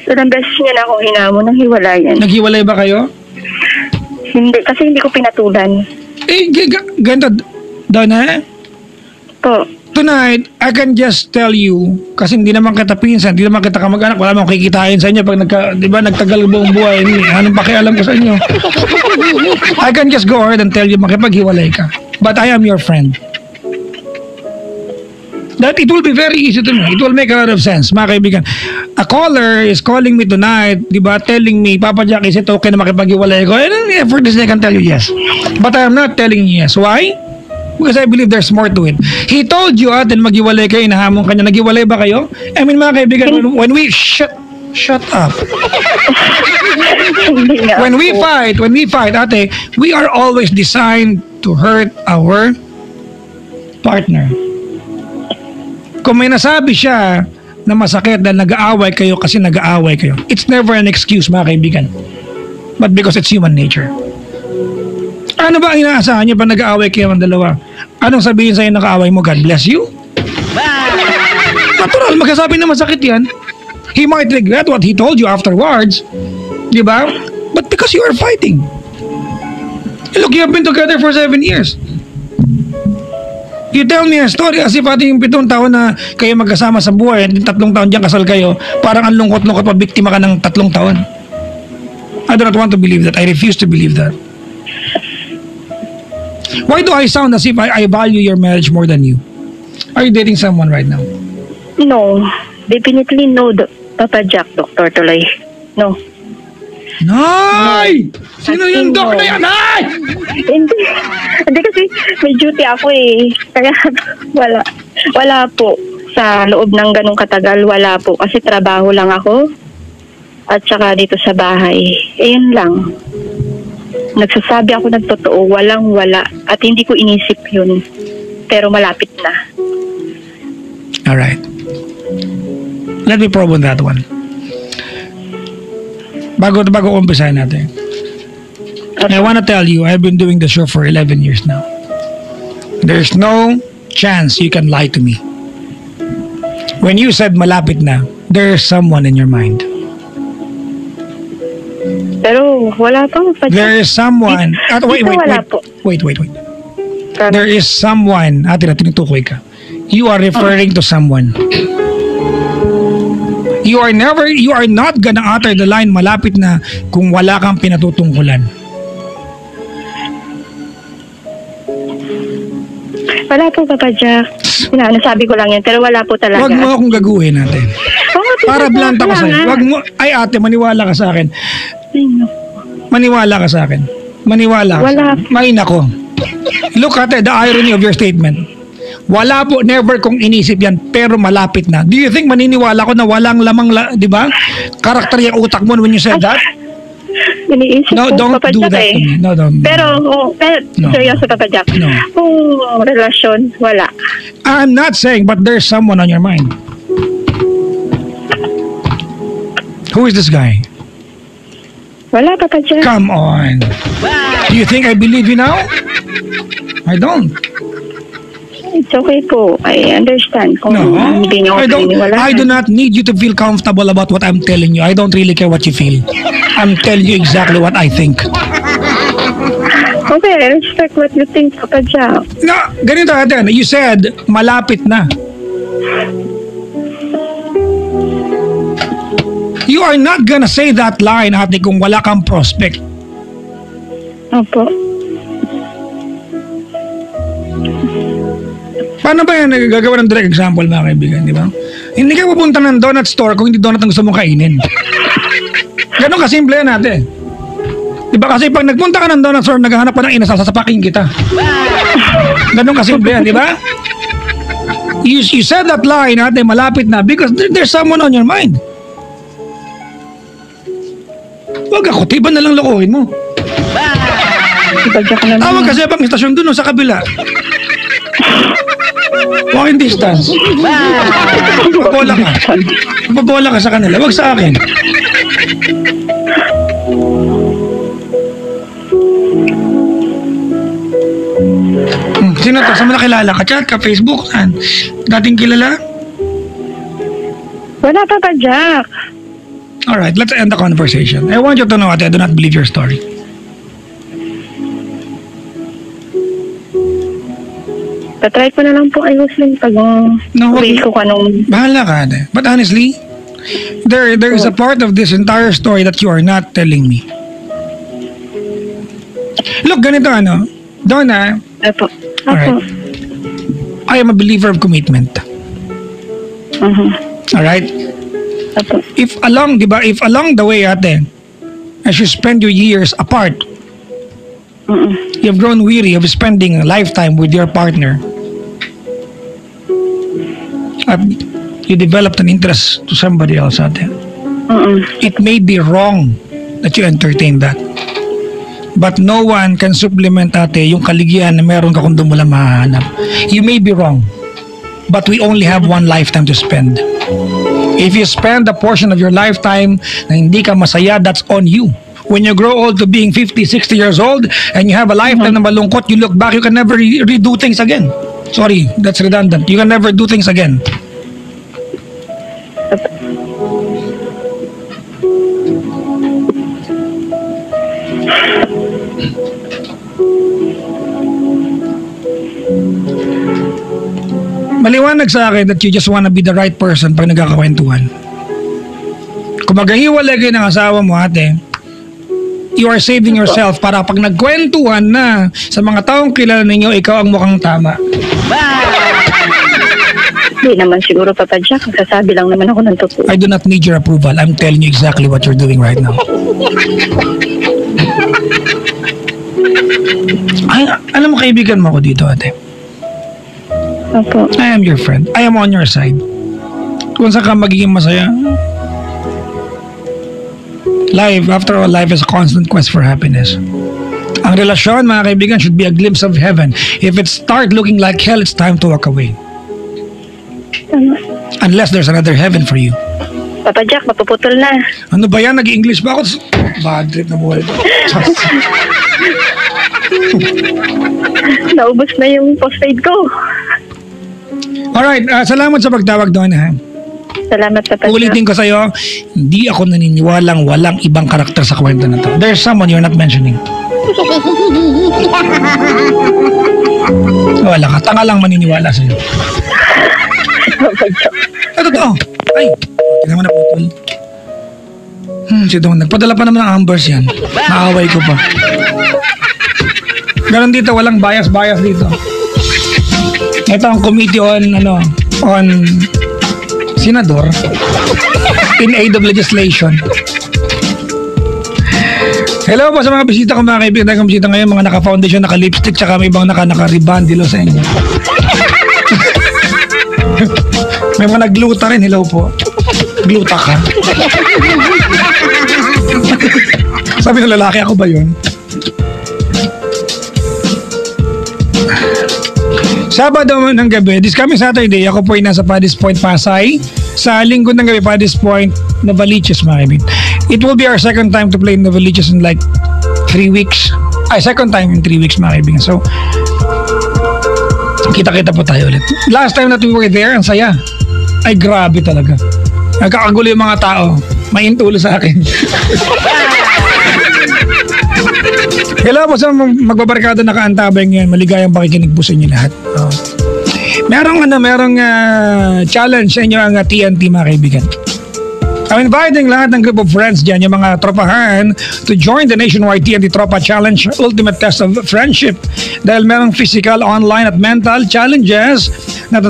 Ilang beses niya na akong hinamon ng hiwalayan. Naghiwalay ba kayo? Hindi, kasi hindi ko pinatulan. Ganito, Donna? Po. Tonight, I can just tell you, kasi hindi naman kita pinsan, hindi naman kita kamag-anak, wala mong kikitain sa inyo pag nagtagal buong buhay. Anong pakialam ko sa inyo? I can just go ahead and tell you, makipaghiwalay ka. But I am your friend. That it will be very easy to me. It will make a lot of sense, mga kaibigan. A caller is calling me tonight, di ba, telling me, Papa Jack, is it okay na makipaghiwalay ko? And for this, I can tell you yes. But I am not telling you yes. Why? Because I believe there's more to it. He told you atin maghiwalay kayo, inahamon kanya. Naghiwalay ba kayo? I mean, mga kaibigan, when we shut up. When we fight, ate, we are always designed to hurt our partner. Kung may nasabi siya na masakit dahil nag-aaway kayo kasi nag-aaway kayo, it's never an excuse, mga kaibigan. But because it's human nature. Ano ba ang inaasahan niyo pag nag-aaway kayo ang dalawa? Anong sabihin sa'yo ng kaaway mo? God bless you? Natural, magsasabi na masakit yan. He might regret what he told you afterwards. Di ba? But because you are fighting. Look, you have been together for 7 years. You tell me a story as if ating 7 taon na kayo magkasama sa buhay at 3 taon dyan kasal kayo, parang ang lungkot-lungkot mabiktima ka ng 3 taon. I do not want to believe that. I refuse to believe that. Why do I sound as if I value your marriage more than you? Are you dating someone right now? No. Definitely no, Papa Jack, Dr. Tuloy. No. Nay! Sino yung doc na yan? Nay! Hindi kasi may duty ako eh. Kaya wala po. Sa loob ng ganong katagal, wala po. Kasi trabaho lang ako. At saka dito sa bahay. Yun lang. Nagsasabi ako ng totoo, walang-wala. At hindi ko inisip yun. Pero malapit na. Alright. Let me probe on that one. Bago umpisahan natin. Okay. I want to tell you, I've been doing the show for 11 years now. There's no chance you can lie to me. When you said malapit na, there's someone in your mind. Pero wala pa. There is someone. Wait. There is someone. Ate na, tinutukoy ka. You are referring to someone. You are not gonna utter the line malapit na kung wala kang pinatutungkulan. Wala po, Papa Jack. Nasabi ko lang yan, pero wala po talaga. Huwag mo akong gaguhin natin. Oo, Para blunt ako Wala sa'yo. nga. Wag mo, ay ate, maniwala ka sa akin. Ay, no. Maniwala ka sa akin. Maniwala ka Wala. sa akin. May nako. Look ate, the irony of your statement. Wala po, never kong inisip yan, pero malapit na. Do you think maniniwala ko na walang lamang, di ba? Karakter yung utak mo when you said that? Iniisip No, ko, don't Papa do Jack that to me. No, don't. Pero, No. seryoso, Papa Jack. No. Kung relasyon, wala. I'm not saying, but there's someone on your mind. Who is this guy? Wala, Papa Jack. Come on. Do you think I believe you now? I don't. It's okay po. I understand kung No, hindi niyo I don't. paniniwalaan. I do not need you to feel comfortable about what I'm telling you. I don't really care what you feel. I'm telling you exactly what I think. Okay, I respect what you think, Papa Jack. No, ganito natin. You said malapit na. You are not gonna say that line, ate, kung wala kang prospect. Opo. Paano ba yan gagawa ng direct example, mga kaibigan, di ba? Hindi ka pupunta ng donut store kung hindi donut ang gusto mong kainin. Ganon kasimple yan ate. Di ba kasi pag nagpunta ka ng donut store, naghahanap ka ng inasal, sasapakin kita. Ganon kasimple yan, di ba? You said that line ate, malapit na because there's someone on your mind. Huwag ako, tiba na lang lokohin mo. Papa Jack na Tawag naman. kasi bang istasyon dun o sa kabila. Walking distance. Pabola ka. Pabola ka sa kanila. Wag sa akin. Sino to? Saan mo nakilala? Ka-chat ka? Facebook? Saan? Dating kilala? Wala, Papa Jack. Alright, let's end the conversation. I want you to know, ate, I do not believe your story. Tatry ko na lang po ayusin pag No, uwi ko anong... Bahala ka, ate. But honestly, there is a part of this entire story that you are not telling me. Look, ganito ano. Donna, Opo. Opo. Alright. I am a believer of commitment. Alright? Opo. If along the way, ate, as you spend your years apart, you've grown weary of spending a lifetime with your partner, at you developed an interest to somebody else, ate. It may be wrong that you entertain that. But no one can supplement, ate, yung kaligayahan na meron ka kung doon mo lang mahahanap. You may be wrong, but we only have one lifetime to spend. If you spend a portion of your lifetime na hindi ka masaya, that's on you. When you grow old to being 50, 60 years old, and you have a lifetime na malungkot, you look back, you can never redo things again. Sorry, that's redundant. You can never do things again. Maliwanag sa akin that you just wanna be the right person pag nagkakakwentuhan. Kung maghihiwalay kayo ng asawa mo, ate, you are saving yourself para pag nagkwentuhan na sa mga taong kilala ninyo, ikaw ang mukhang tama. Hindi naman siguro, Papa Jack. Magsasabi lang naman ako ng totoo. I do not need your approval. I'm telling you exactly what you're doing right now. Ay, alam mo, kaibigan mo ako dito, ate. Opo. I am your friend. I am on your side. Kung saan ka magiging masaya. Life, after all, life is a constant quest for happiness. Ang relasyon, mga kaibigan, should be a glimpse of heaven. If it start looking like hell, it's time to walk away. Tama. Unless there's another heaven for you. Papa Jack, mapuputol na. Ano ba yan? Nag-English ba ako? Bad trip na buhay. Naubos na yung postpaid ko. Alright, salamat sa pagtawag doon, ha? Salamat, Papa Jack. Ulitin ko sa'yo, hindi ako naniniwalang walang ibang karakter sa kwento na to. There's someone you're not mentioning. Wala ka, tanga lang maniniwala sa'yo. Papa Jack. Totoo. Ay, tingnan mo na putol. Si Don, nagpadala pa naman ng ambers yan. Naaway ko pa. Ganon dito, walang bias dito. Ito ang committee on, on senador. in aid of legislation. Hello po sa mga bisita ko, mga kaibigan. Mga bisita ngayon, mga naka-foundation, naka-lipstick, tsaka may ibang naka-ribandilo sa inyo. May mga nagluta rin. Hello po. Gluta ka. Sabi ng lalaki, ako ba yun? Sabado ng gabi, this coming Saturday, ako po ay nasa Paddy's Point, Pasay. Sa linggo ng gabi, Paddy's Point, Novaliches, mga kaibigan. It will be our second time to play in Novaliches in like 3 weeks. Second time in 3 weeks, mga kaibigan. So, kita-kita po tayo ulit. Last time that we were there, ang saya. Ay, grabe talaga. Nagkakagulo yung mga tao. May intulo sa akin. Hello po sa magbabarkada na kaantabay ngayon. Maligayang pakikinig po sa inyo lahat. Merong challenge sa inyo ang TNT, mga kaibigan. I'm inviting lahat ng group of friends dyan, yung mga tropahan, to join the nationwide TNT Tropa Challenge, ultimate test of friendship. Dahil merong physical, online at mental challenges na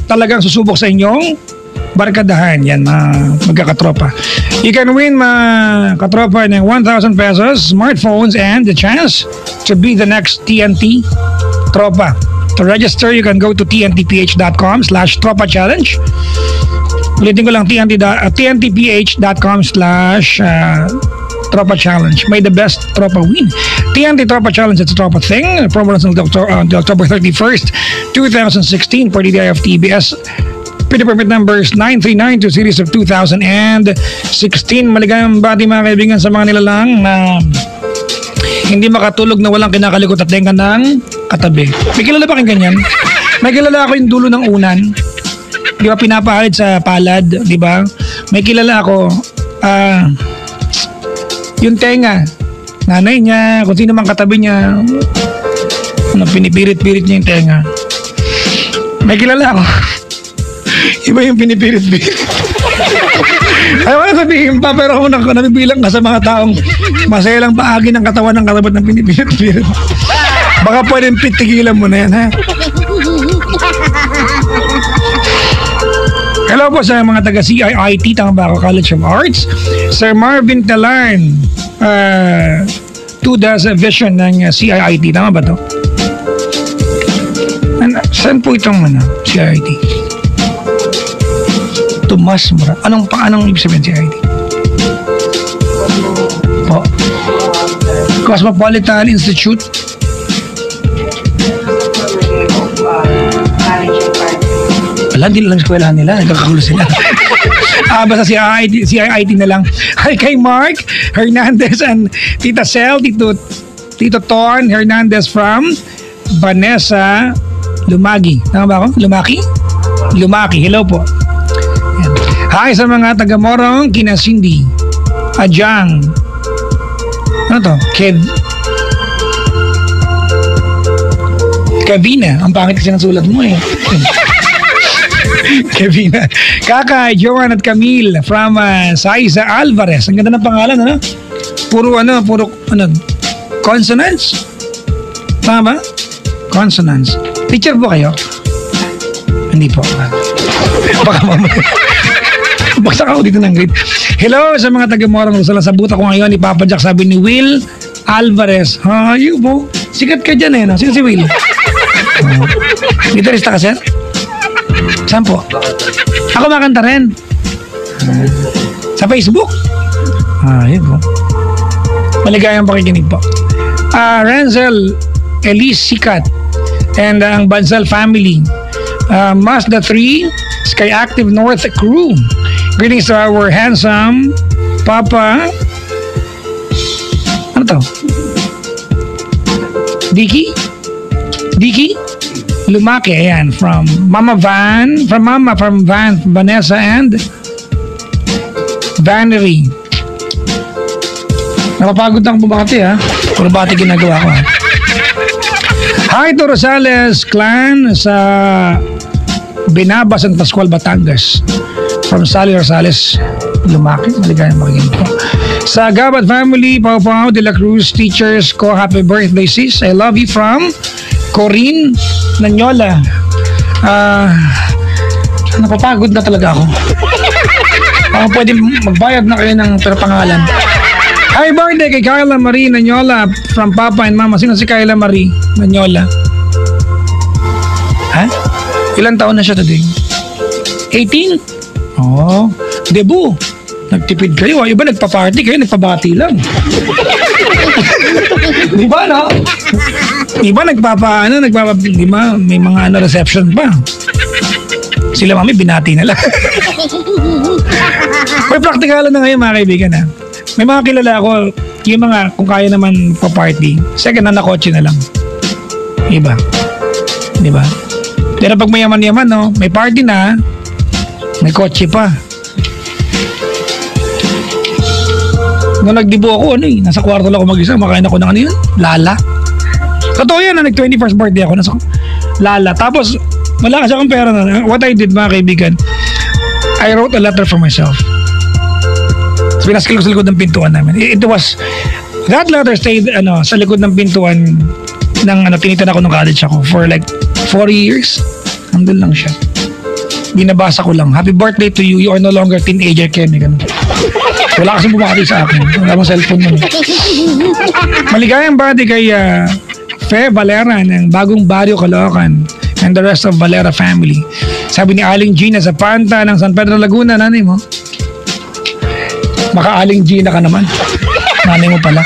talagang susubok sa inyong barkadahan. Yan, magkakatropa. You can win, katropa, ng 1,000 pesos, smartphones, and the chance to be the next TNT Tropa. To register, you can go to tntph.com/tropa challenge. Ulitin ko lang, tntph.com/tropa challenge. May the best tropa win. TNT Tropa Challenge, it's a tropa thing. Promo runs until October 31st, 2016 for the day of TBS. Pretty permit numbers 939 to series of 2016. Maligayang bati, mga kaibigan, sa mga nilalang na hindi makatulog na walang kinakalikot at tenga ng katabi. May kilala ba kang ganyan? May kilala ako yung dulo ng unan. Di ba, pinapahalit sa palad, di ba? May kilala ako, yung tenga, nanay niya, kung sino mang katabi niya, pinipirit-pirit niya yung tenga. May kilala ako, iba yung pinipirit-pirit. Ayaw ko sabihin pa, pero kung nabibilang ka sa mga taong masaya lang paagi ng katawan ng katabat ng pinipirit-pirit, baka pwedeng tigilan mo na yan, ha? Hello po sa mga taga CIIT, Tambako College of Arts. Sir Marvin Talarn, Tudas Vision ng CIIT. Tama ba to? Saan po itong CIIT? Tomas Mura. Anong ibig sabihin CIIT? Po. Cosmopolitan Institute. Wala, hindi lang eskwelahan nila. Nagkakagulo sila. Basta CIIT na lang. Hi kay Mark Hernandez and Tita Sel, Tito Ton Hernandez from Vanessa Lumagi. Tama ba ako? Lumaki. Hello po. Yan. Hi sa mga taga-Morong, kina Cindy, Ajang. Ano to? Kevina. Ang pangit kasi ng sulat mo eh. Kevina. Kakay, Joan at Camille from Saiza Alvarez. Ang ganda ng pangalan, ano? Puro consonants? Tama ba? Consonants. Teacher po kayo? Hindi po. Baka mamaya. Bagsak ako dito ng grade. Hello sa mga taga-Morong Rosala. Sa buta ko ngayon, ipapadyak, sabi ni Will Alvarez. Yun po. Sikat ka dyan eh, no? Sino si Will? Gitarista ka, sir? Saan po? Ako makanta rin. Sa Facebook? Yun po. Maligayang pakikinig po. Renzel Elise Sikat and ang Bansal family. Mazda 3 Sky Active North crew. Greetings to our handsome Papa. Ano to? Dicky Lumaki, ayan, from Vanessa and Vannery. Napapagod na akong bumati, ha? Puro bati ginagawa ko, ha? Hi to Rosales clan sa Binaba, San Pascual, Batangas. From Sally Rosales Lumaki. Maligayang makikinig po. Sa Gabat family, Pau de la Cruz, teachers ko, happy birthday sis. I love you from Corinne Nanyola. Napapagod na talaga ako. Baka pwede magbayad na kayo ng pangalan. Happy birthday kay Kyla Marie Nanyola from Papa and Mama. Sino si Kyla Marie Nanyola? Ha? Ilan taon na siya today? 18? Oh, debut. Nagtipid kayo. Iba nagpa-party kayo, nagpabati lang. Di ba, no? Iba di ba, may mga reception pa. Sila mami, binati na lang. May praktikalan na ngayon, mga kaibigan, ha? May mga kilala ako, yung mga, kung kaya naman pa-party, second hand na kotse na lang. Iba. Di ba? Pero pag mayaman-yaman, no, may party na, may kotse pa. Nung nagdibo ako, nasa kwarto lang ako mag-isa, makain ako ng ano yun? Lala. Totoo yan, nag-21st birthday ako, nasa Lala. Tapos, wala kasi akong pera na. What I did, mga kaibigan, I wrote a letter for myself. So, pinaskil ko sa likod ng pintuan namin. That letter stayed sa likod ng pintuan ng tinitan ako nung college ako for like 40 years. Nandun lang siya. Binabasa ko lang, happy birthday to you, you are no longer teenager, Kenny. Wala kasing bumati sa akin. Wala akong cellphone nun. Maligayang birthday kay Fe Valera ng Bagong Barrio, Caloocan and the rest of Valera family. Sabi ni Aling Gina sa Panta ng San Pedro, Laguna, nanay mo. Baka Aling Gina ka naman. Nanay mo pala.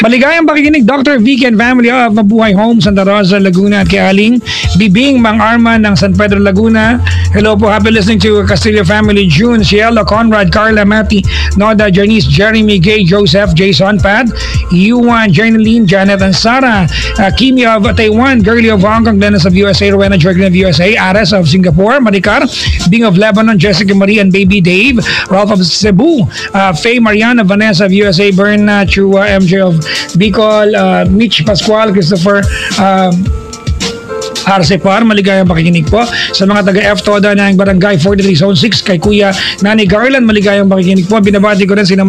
Maligayang pakikinig, Dr. Vicky and family of Mabuhay Home, Santa Rosa, Laguna at kay Aling Bibing Mang Arman ng San Pedro, Laguna. Hello po, happy listening to Castillo family, June, Cielo, Conrad, Carla, Matty, Noda, Janice, Jeremy, Gay, Joseph, Jason, Pat, Yuan, Janeline, Janet, and Sarah, Kimi of Taiwan, Girlie of Hong Kong, Dennis of USA, Rowena Jordan of USA, Ares of Singapore, Maricar, Bing of Lebanon, Jessica Marie and Baby Dave, Ralph of Cebu, Faye Mariana, Vanessa of USA, Berna, Chua, MJ of Bicol, Mitch Pascual, Christopher, Arsepar, maligayang pakikinig po sa mga taga-F-Toda ng Barangay 43 Zone 6 kay Kuya Nani Garland, maligayang pakikinig po. Binabati ko rin sina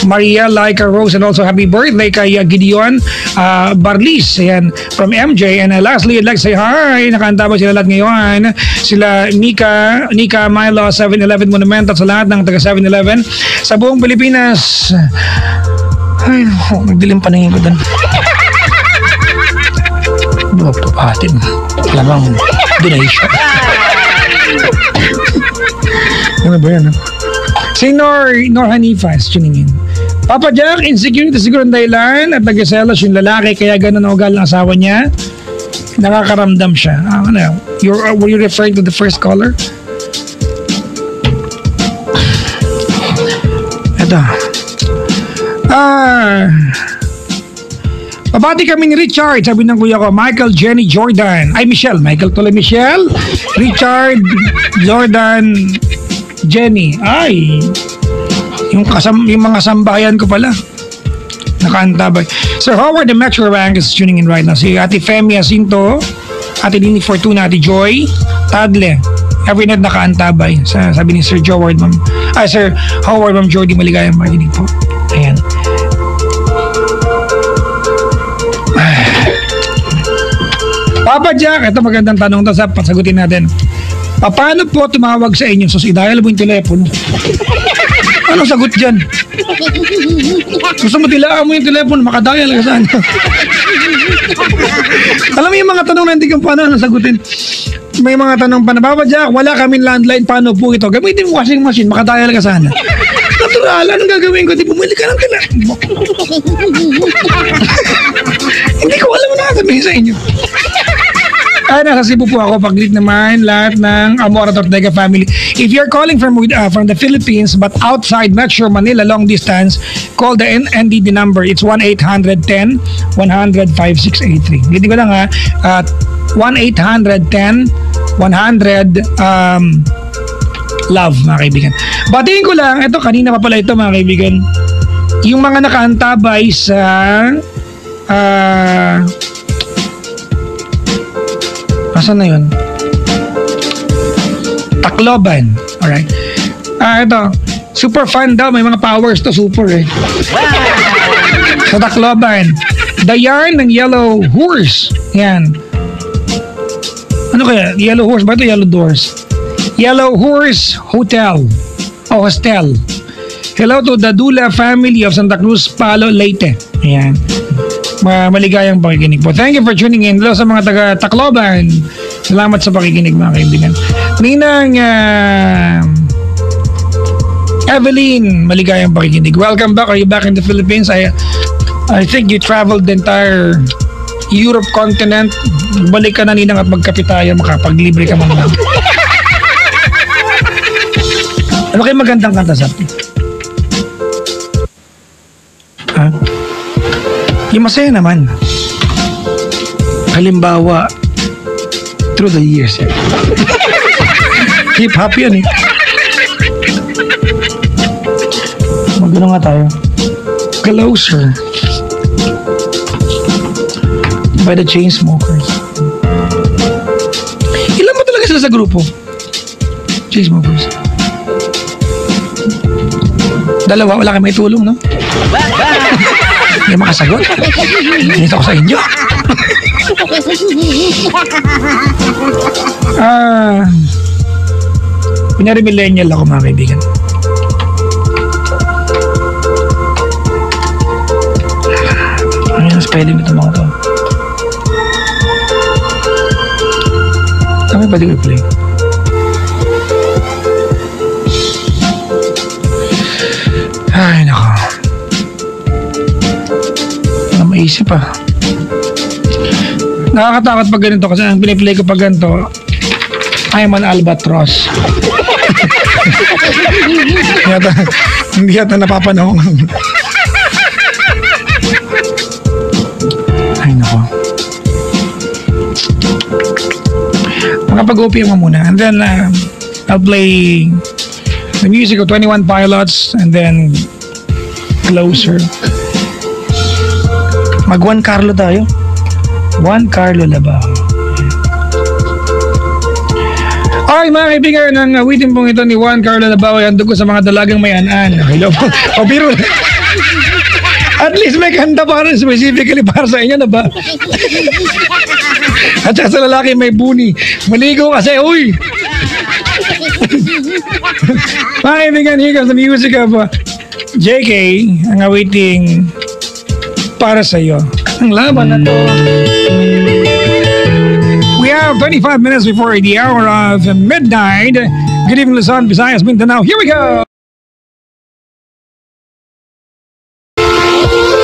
Maria, Laika, Rose, and also happy birthday kay Gideon Barlis, ayan, from MJ. And lastly, I'd like to say hi, nakanta ba sila lahat ngayon? Sila Nika, Milo, 7-Eleven Monument at sa lahat ng taga 7-Eleven sa buong Pilipinas. Ay, nagdilim paningin ko doon. Papatin. Lamang donation. Ano ba yan? Si Nor Hanifa is tuning in. Papa Jack, insecurity siguro ang dahilan at nag-selos yung lalaki kaya ganun ang ugal ng asawa niya. Nakakaramdam siya. Were you referring to the first caller? Ito. Pabati kami ni Richard, sabi ng kuya ko, Michael, Jenny, Jordan. Ay, Michelle. Richard, Jordan, Jenny. Ay, yung mga sambayan ko pala. Nakaantabay. Sir Howard, the Metro Bank is tuning in right now. Si Ate Femi Jacinto, Ate Lini Fortuna, Ate Joy, Tadle. Every night nakaantabay. Sabi ni Sir Howard, Sir Howard, Ma'am Jordy, maligayang makinig po. Ayan. Papa Jack, ito magandang tanong to, pasagutin natin. Paano po tumawag sa inyo? So, i-dial mo yung telepono. Anong sagot dyan? Gusto mo tilaan mo yung telepono, makadial ka saan? Alam mo yung mga tanong na hindi kang paano sagutin. May mga tanong pa na, Papa Jack, wala kaming landline, paano po ito? Gamitin mo washing machine, makadial ka sana. Natural, anong gagawin ko? Di bumili ka ng telepono. Hindi ko alam na sabihin sa inyo. Ay, nasa Cebu po ako. Pag-greet naman lahat ng Amora Ortega family. If you're calling from the Philippines but outside Metro Manila long distance, call the NDD number. It's 1-800-10-100-5683. Hindi ko lang ha. 1-800-10-100 love, mga kaibigan. Batiin ko lang, ito kanina pa pala ito, mga kaibigan. Yung mga nakaantabay sa asan na yun? Tacloban. Alright. Ito. Super fun daw. May mga powers to super eh. Sa Tacloban. The Yarn ng Yellow Horse. Yan. Ano kaya? Yellow Horse ba ito? Yellow Doors. Yellow Horse Hotel. Hostel. Hello to the Dula family of Santa Cruz, Palo, Leyte. Ayan. Maligayang pakikinig po. Thank you for tuning in. Hello sa mga taga Tacloban. Salamat sa pakikinig mga kaibigan. Ninang Evelyn, maligayang pakikinig. Welcome back. Are you back in the Philippines? I think you traveled the entire Europe continent. Balik ka na ninang at magkape tayo. Makapaglibre ka man lang. Ano kayo magandang kanta sa atin? Ha? Yung masaya naman. Halimbawa, through the years. Hip hop yun eh. Magano nga tayo. Closer. By the Chainsmokers. Ilan mo talaga sila sa grupo? Chainsmokers. Dalawa, wala kayo may tulong, no? Hindi makasagot. Ganito ko sa inyo. Pinari millennial ako mga kaibigan. Ayan, spelling nito mga to. Kami ba di replay? Ay, nako. Wala maisip ah. Nakakatakot pag ganito kasi ang piniplay ko pag ganito, I'm an albatross. Hindi yata napapanahon. Ay, nako. Makapag-OPM mo muna. And then, I'll play the music of 21 Pilots and then Closer. Mag Juan Carlo tayo. Juan Carlo Labao. Alright mga kaibigan, ang awitin pong ito ni Juan Carlo Labao ay handog ko sa mga dalagang may an-an. Hello po. O biro. At least may kanta para specifically para sa inyo na ba? At saka sa lalaki may buni. Maligo kasi, uy! Mga kaibigan, here comes the music of JK, ang awiting para sa iyo. Ang laban na to. We have 25 minutes before the hour of midnight. Good evening, Luzon, Visayas, Mindanao. Here we go!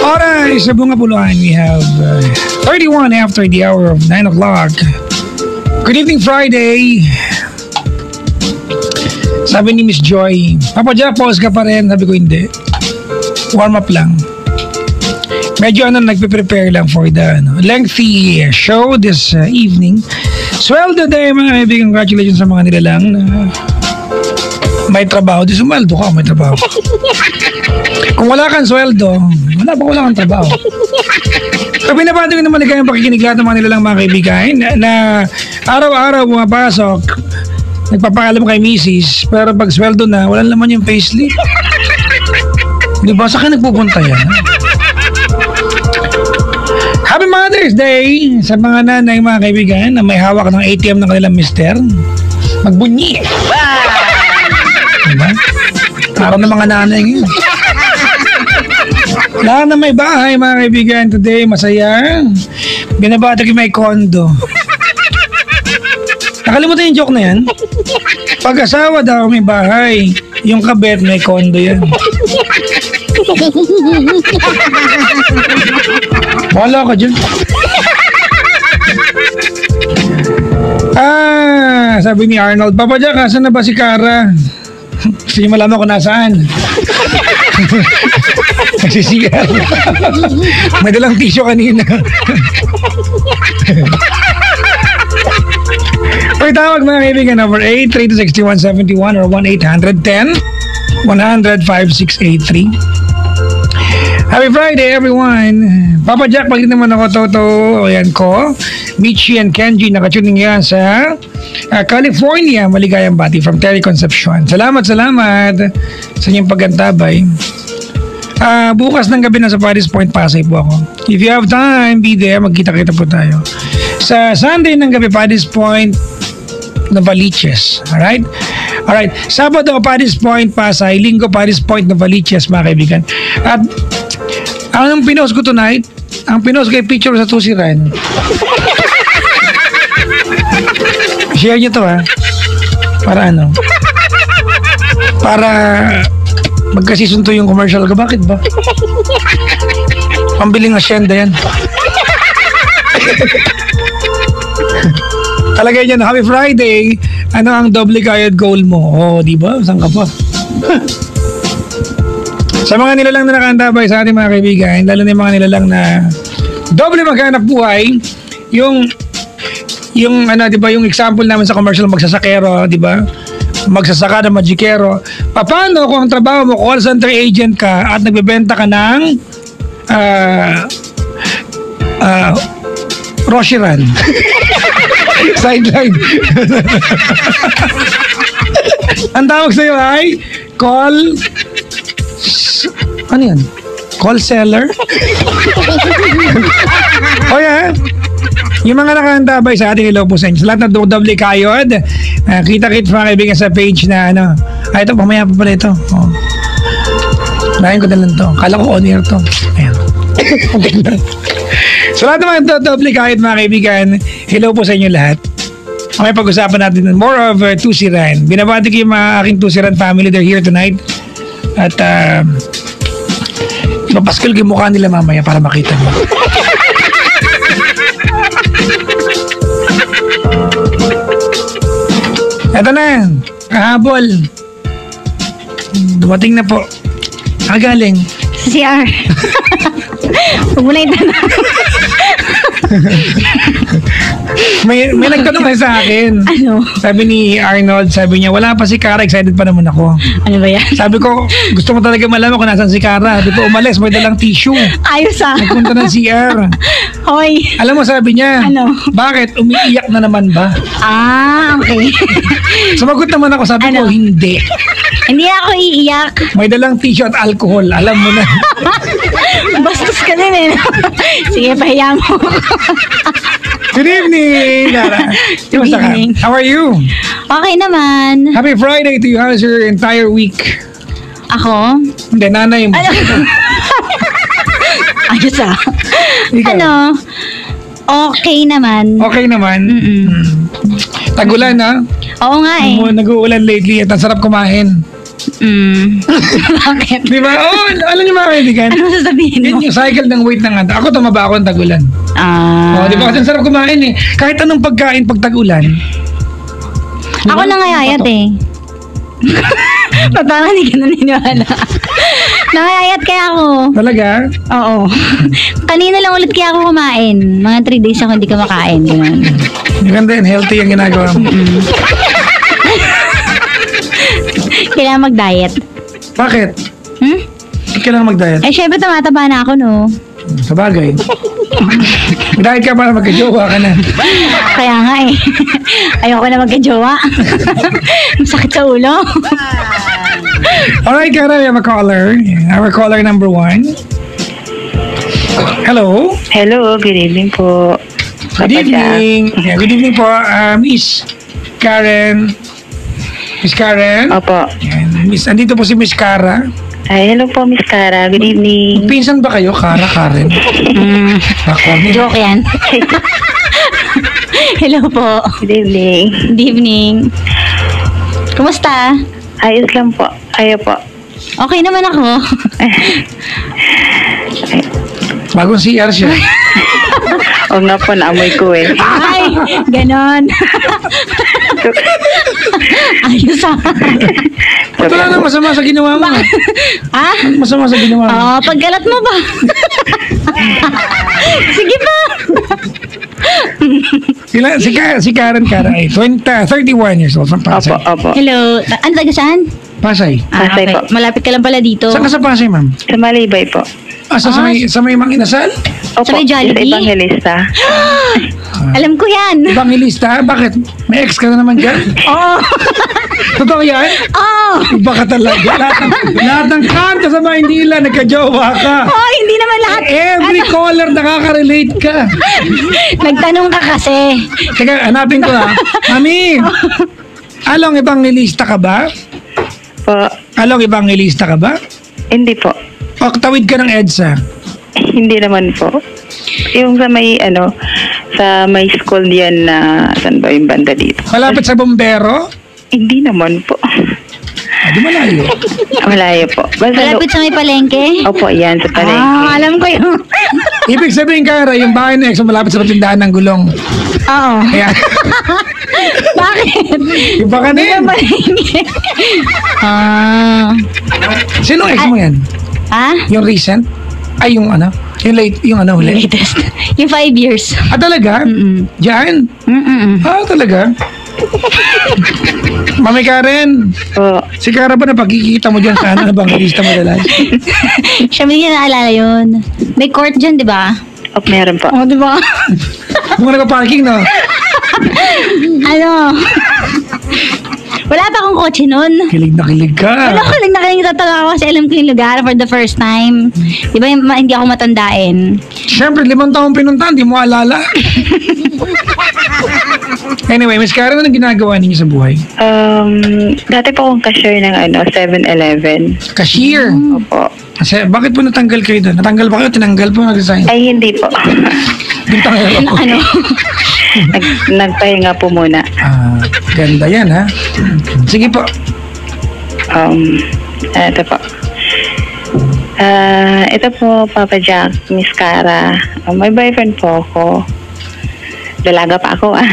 Alright, sa Bunga Buluan, we have 31 after the hour of 9 o'clock. Good evening, Friday. Sabi ni Miss Joy, Papa Jack, pause ka pa rin. Sabi ko, hindi. Warm up lang. Medyo nagpe-prepare lang for the lengthy show this evening. Sweldo day, mga kaibigan. Congratulations sa mga nilalang na may trabaho. Di sumaldo ka, may trabaho. Kung wala kang sweldo, wala kang trabaho. So, binabati ko naman ligayang pakikinig lahat ng mga nilalang mga kaibigan na araw-araw pumapasok, nagpapaalam kay misis, pero pag sweldo na, wala naman yung payslip. Di ba? Saan ka nagpupunta yan? Happy Mother's Day sa mga nanay, mga kaibigan, na may hawak ng ATM ng kanilang mister. Magbunyi. Diba? Araw ng mga nanay ngayon. Lahat na may bahay, mga kaibigan, today, masaya. Binabati ko may kondo. Nakalimutan yung joke na yan. Pag-asawa daw may bahay, yung kabet may kondo yan. Wala ka dyan. Sabi ni Arnold, Papa Jack, asan na ba si Cara? Kasi malaman ko nasaan. Nagsisigal. May dalang tissue kanina. Pagtawag mga kaibigan, number 8326171 or 1-800-10-100-5683. Happy Friday, everyone. Papa Jack, pag naman ako, Toto, ayan ko. Michi and Kenji, nakatuning yan sa California. Maligayang bati from Terry Concepcion. Salamat sa inyong paggantabay. Bukas ng gabi na sa Paris Point, Pasay po ako. If you have time, be there. Magkita-kita po tayo. Sa Sunday ng gabi, Paris Point, Novaliches. Alright? Alright, Sabado, Paddy's Point, Pasay. Linggo, Paddy's Point, Novaliches, mga kaibigan. At ang pinost ko tonight, ang pinost ko ay picture sa Tusiran. Share nyo to, ha? Para ano? Para magkasisunto yung commercial ko. Bakit ba? Pambiling asyenda yan. Talagay niyan, Happy Friday. Ano ang double kayod goal mo? Oh, di ba? Saan ka pa? Sa mga nilalang na nakaantabay sa ating mga kaibigan, lalo na yung mga nilalang na doble maghanap buhay, yung ano, di ba, yung example namin sa commercial magsasakero, di ba? Magsasaka na magikero. Paano kung ang trabaho mo call center agent ka at nagbebenta ka ng Roshiran? Sideline. Ang tawag sa'yo ay ano yan? Call seller? O yan. Yung mga nakaantabay sa ating hello po sa inyo. Sa lahat na doble kayod, kita-kit mga kaibigan sa page na ano. Ay, ito, mamaya pa pala ito. Oh. Lain ko na lang to. Kala ko on air to. Ayan. Sa lahat naman doble kayod mga kaibigan, hello po sa inyo lahat. Okay, pag-usapan natin more of Tusiran. Binabati ko yung mga aking Tusiran family. They're here tonight. At mapaskal ko yung mukha nila mamaya para makita mo. Eto na, kahabol. Dumating na po. Galing. CR. Huwag mo na itanong. may nagtanong na sa akin. Ano? Sabi ni Arnold, sabi niya, wala pa si Cara, excited pa naman ako. Ano ba yan? Sabi ko, gusto mo talaga malaman kung nasan si Cara. Di ba umalis, may dalang tissue. Ayos ah. Nagpunta ng CR. Hoy. Alam mo, sabi niya, Ano? bakit? Umiiyak na naman ba? Ah, okay. Sumagot naman ako, sabi ko, Ano? hindi. Hindi ako iiyak. May dalang tissue at alcohol. Alam mo na. Bastos ka din eh. Sige, pahiya mo. Good evening, Cara. Good Kumusta ka? evening. How are you? Okay naman. Happy Friday to you. How's your entire week? Ako? Hindi, nanay mo. Ano? Ayos ah. Ikaw? Ano? Okay naman. Okay naman. Tagulan, ha? Oo nga eh. Nag-uulan lately at ang sarap kumain. Bakit? Di ba? Oh, alam niyo mga kaibigan. Ano sasabihin Yan mo? yung cycle ng weight ng anta. Ako tumaba ako ng tagulan. Oh, di ba? Kasi ang sarap kumain eh. Kahit anong pagkain pag tagulan. Ako nangayayat eh. Parang hindi ka naniniwala. Nangayayat kaya ako. Talaga? Oo. Kanina lang ulit kaya ako kumain. Mga 3 days ako hindi kumakain. Ganun. Maganda yun. Healthy ang ginagawa mo. Kailangan mag-diet. Bakit? Kailangan mag-diet. Eh, syempre tumataba na ako, no? Sa bagay. Mag-diet ka para magka-jowa ka na. Kaya nga eh. Ayoko na magka-jowa. Masakit sa ulo. Alright, Cara, we have a caller. Our caller number 1. Hello. Hello, good evening po. Good evening. Yeah, good evening po, Miss Karen. Miss Karen? Opo. Yan. Andito po si Miss Cara. Ay, hello po, Miss Cara. Good evening. Pinsan ba kayo, Cara, Karen? Joke yan. Hello po. Good evening. Good evening. Kumusta? Ayos lang po. Ayo po. Okay naman ako. Bagong CR siya. O nga po, naamoy ko eh. Ay, ganon. Ayos ah. Ito lang ang masama sa ginawa mo. Ah? Masama sa ginawa mo. Oo, paggalat mo ba? Sige pa. Si Karen Cara ay 31 years old from Opo, Pasay. opo. Hello. Ano taga saan? Pasay. Pasay po. Malapit ka lang pala dito. Saan ka sa Pasay, ma'am? Sa Malibay po. Sa may Mang Inasal? Opo, Sa may Jollibee? Sa Evangelista. Alam ko yan. Evangelista? Bakit? May ex ka na naman dyan? Oo. Totoo yan? Oo. Iba ka talaga. Lahat ng kanto sa Maynila, nagka-jowa ka. Oh, hindi naman lahat. Every caller nakaka-relate ka. Nagtanong ka kasi. Teka, hanapin ko ha. Mami! Along evangelista ka ba? Po, Along evangelista ka ba? hindi po. O tawid ka ng EDSA? Hindi naman po. Yung sa may, sa may school yan na, saan ba yung banda dito? Malapit sa bombero? Hindi naman po. Di malayo. Malayo po. Basta Malapit sa may palengke? Opo, yan, sa palengke. Alam ko yun. Ibig sabihin, Kara, yung bahay na EXO malapit sa tindahan ng gulong. Oo. Kaya, Bakit? iba ka na yan. Palengke. Ah. Sino ex mo yan? Ha? Yung recent? Ay, yung ano? Yung late, yung ano, huli? Latest. Yung 5 years. Ah, talaga? Mm-mm. Diyan? Mm-mm. Ah, talaga? Mami Karen, Po. si Kara ba napagkikita mo dyan sa ano na bangalista madalas? Siya hindi niya naalala yun. May court dyan, di ba? Opo, meron po. Oo, di ba? Kung nagpa-parking, no? Ano? Wala pa akong kotse nun. Kilig na kilig ka. Wala ko lang nakikita ako kasi alam ko yung lugar for the first time. Di ba hindi ako matandain? Siyempre, 5 taong pinuntahan, di mo alala. Anyway, Miss Karen, anong ginagawa ninyo sa buhay? Dati po akong cashier ng 7-Eleven. Cashier. Opo. Kasi, bakit po natanggal kayo doon? Natanggal ba kayo? Tinanggal po? Nag-resign? Ay, hindi po. Bintangero po. Ano? Nagpahinga po muna. Ah, ganda yan, ha? Sige po. Ito po. Ito po, Papa Jack, Miss Cara. May boyfriend po ako. Dalaga pa ako, ah.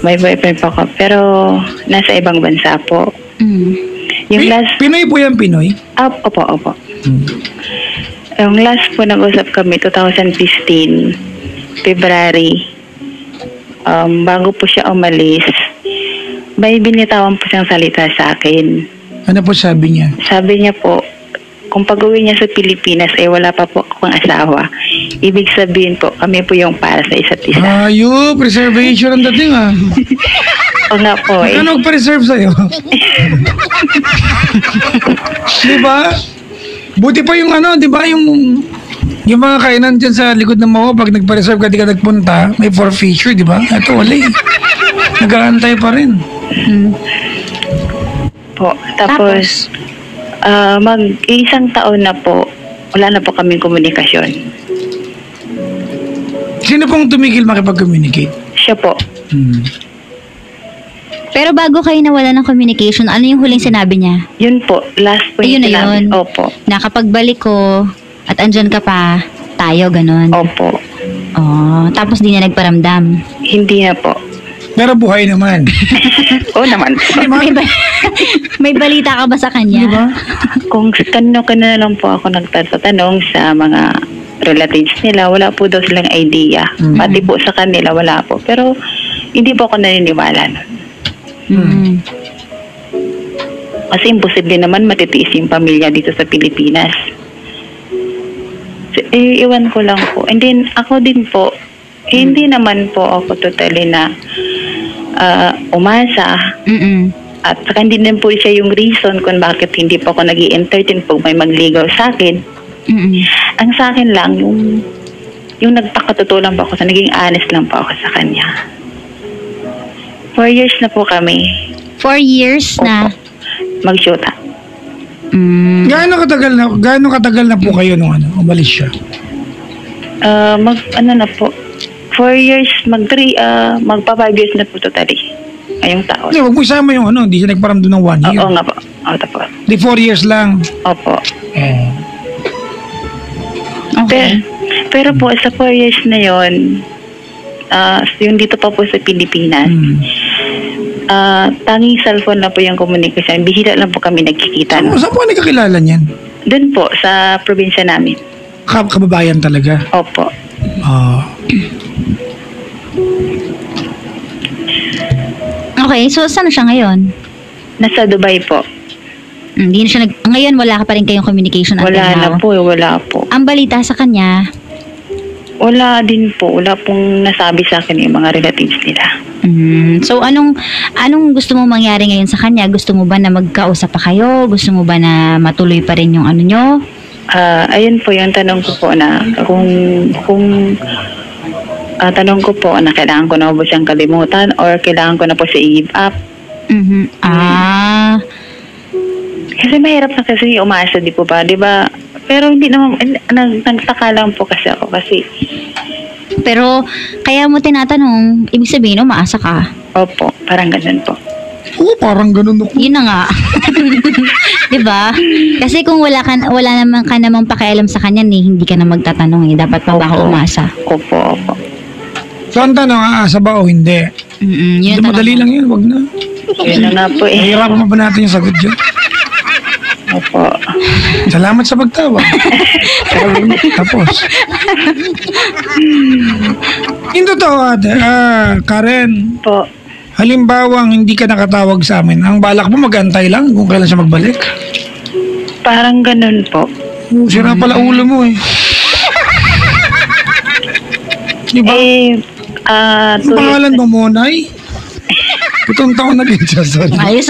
May boyfriend po ako. Pero, nasa ibang bansa po. Yung last... Pinoy po yan, Pinoy? Opo. Yung last po nag-usap kami, 2015, February. Bago po siya umalis, may binitawan po siyang salita sa akin. Ano po sabi niya? Sabi niya po, kung pag-uwi niya sa Pilipinas, wala pa po akong asawa. Ibig sabihin po, kami po yung para sa isa't isa. Ayun, preservation ang dating, ha? O nga po, Ano nagpa-reserve sa'yo? Di ba? Buti pa yung ano, di ba? Yung mga kainan dyan sa likod ng MOA, pag nagpa-reserve ka, di ka nagpunta, may forfeiture, di ba? Ito, wala eh. Nag-aantay pa rin. po. Tapos, mag-isang taon na po, wala na po kaming komunikasyon. Sino pong tumigil makipag-communicate? Siya po. Pero bago kayo nawala ng communication, ano yung huling sinabi niya? Yun po, last po Ayun yung na sinabi. yun. Opo. Na kapag balik ko at andyan ka pa, tayo, ganun. Opo. Oh, tapos di niya nagparamdam. Hindi na po. Pero buhay naman. Oo naman. May balita ka ba sa kanya? Di ba? Kung kanino-kanino lang po ako nagtatanong sa mga relatives nila, wala po daw silang idea. Pati po sa kanila, wala po. Pero hindi po ako naniniwala nun. Kasi imposible naman matitiis yung pamilya dito sa Pilipinas. So, iwan ko lang po. And then, ako din po, hindi naman po ako totally na umasa. At saka hindi din po siya yung reason kung bakit hindi po ako nag-i-entertain pag may magligaw sa akin. Ang sa akin lang, yung nagpakatotoo lang po ako, naging honest lang po ako sa kanya. 4 years na po kami. 4 years na. Opo. Mag-shoota. Gaano katagal na po kayo nung umalis siya? Na po, 4 years, magpa 5 years na po totally. Ngayong taon. Hindi, wag mo isama yung hindi siya nagparamdam ng 1 year. Oo nga po. Oo po. Di 4 years lang. Opo. Okay. Pero po, sa 4 years na yon, yung dito pa po sa Pilipinas, tanging cellphone na po yung komunikasyon. Bihira lang po kami nagkikita. No? Saan po ka nagkakilala niyan? Doon po, sa probinsya namin. Kababayan talaga. Opo. Okay, so saan siya ngayon? Nasa Dubai po. Hindi na siya ngayon wala ka pa rin kayong communication until Wala na now? po, wala po. Ang balita sa kanya, Wala din po. Wala pong nasabi sa akin yung mga relatives nila. So anong gusto mo mangyari ngayon sa kanya? Gusto mo ba na magkausap pa kayo? Gusto mo ba na matuloy pa rin yung ano nyo? Ayun po yung tanong ko po na kung tanong ko po na kailangan ko na po siyang kalimutan or kailangan ko na po siya i-give up. Kasi mahirap na kasi umasa, di po ba? Di ba? Pero hindi naman, nagtaka lang po kasi ako kasi. Pero, kaya mo tinatanong, ibig sabihin, umaasa ka. Opo, parang ganun po. Oo, parang ganun ako. Yun na nga. Diba? Kasi kung wala naman ka namang pakialam sa kanya, hindi ka na magtatanong eh. Dapat pa ba ako umasa? Opo. So, ang tanong, aasa ba o hindi? Yun ang Madali lang yun, wag na. Yun na nga po eh. Mahirapan pa ba natin yung sagot dyan? Opo. Salamat sa pagtawa. Tapos. Yung totoo, ate, Karen, Po. halimbawa hindi ka nakatawag sa amin, ang balak mo mag-antay lang kung kailan siya magbalik? Parang ganun po. Sira pala ulo mo eh. Diba? Ang pangalan mo, Monay? Itong taon na din siya, sorry. Ayos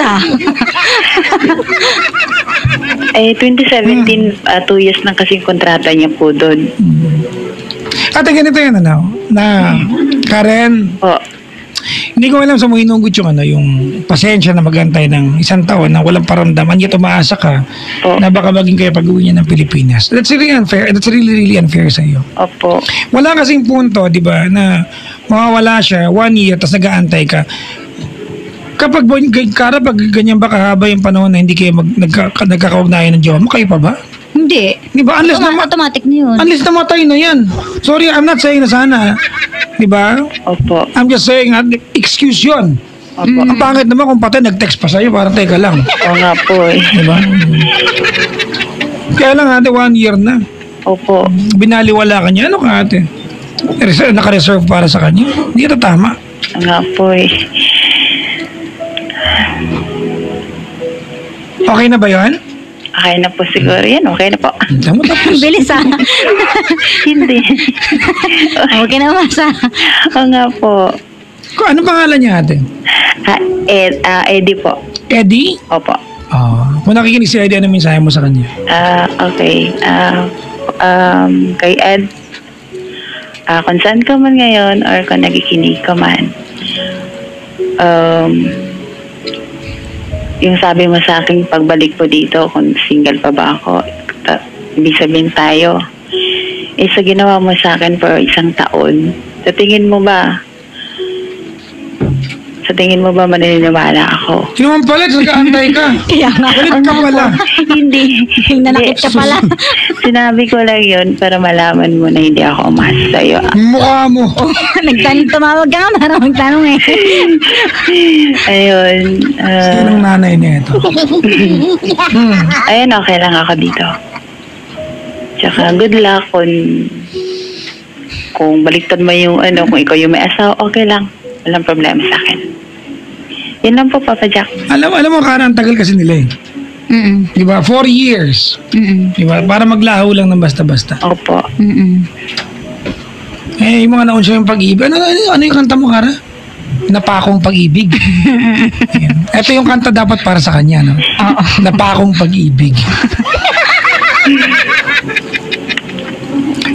2017, 2 years na kasing kontrata niya po doon. Ate, ganito yan, na Karen, Po. hindi ko alam sa mo hinugot yung pasensya na magantay ng 1 taon na walang paramdaman, yet umaasa ka na baka maging kayo pag-uwi niya ng Pilipinas. That's really unfair. That's really unfair sa iyo. Opo. Wala kasing punto, di ba, na mawawala siya 1 year tapos nag-aantay ka. Kapag ganyan ba kahaba yung panahon na hindi kayo nagkakaugnayan ng jowa mo, kayo pa ba? Hindi. Di ba? Automatic na yun. Unless namatay na yan. Sorry, I'm not saying na sana. Di ba? Opo. I'm just saying, excuse yun. Opo. Ang pangit naman kung patay nag-text pa sa'yo, parang teka lang. Oo nga po eh. Di ba? Kaya lang ate, 1 year na. Opo. Binaliwala ka niya. Ano ka ate? Naka-reserve para sa kanya? Hindi ito tama. Oo nga po eh. Okay na ba yun? Okay na po siguro yan. Okay na po. Tama tapos. Bilis Hindi. Okay na umasa. Oo nga po. Ano pangalan niya ate? Eddie po. Eddie? Opo. Kung nakikinig si Eddie, ano mensahe mo sa kanya? Okay. Kay Ed, kung saan ka man ngayon or kung nagikinig ka man, yung sabi mo sa akin pagbalik po dito kung single pa ba ako, ibig sabihin tayo, sa ginawa mo sa akin for 1 taon, sa tingin mo ba maniniwala ako? Sino man pala, nag-aantay ka. Kaya nga. Galit ka pala. Hindi. Nanakit ka pala. Sinabi ko lang yun para malaman mo na hindi ako umasa sa'yo. Mukha mo. Tumawag ka nga para magtanong eh. Ayun. Sinong nanay niya ito? Ayun, okay lang ako dito. Tsaka good luck kung baliktad mo yung kung ikaw yung may asawa, okay lang. Walang problema sa akin. Yan lang po, Papa Jack. Alam mo, Kara, ang tagal kasi nila eh. Di ba? 4 years. Di ba? Para maglaho lang ng basta-basta. Opo. Yung mga naunsyo yung pag-ibig. Ano yung kanta mo, Kara? Napakong pag-ibig. Ito yung kanta dapat para sa kanya, no? Napakong pag-ibig.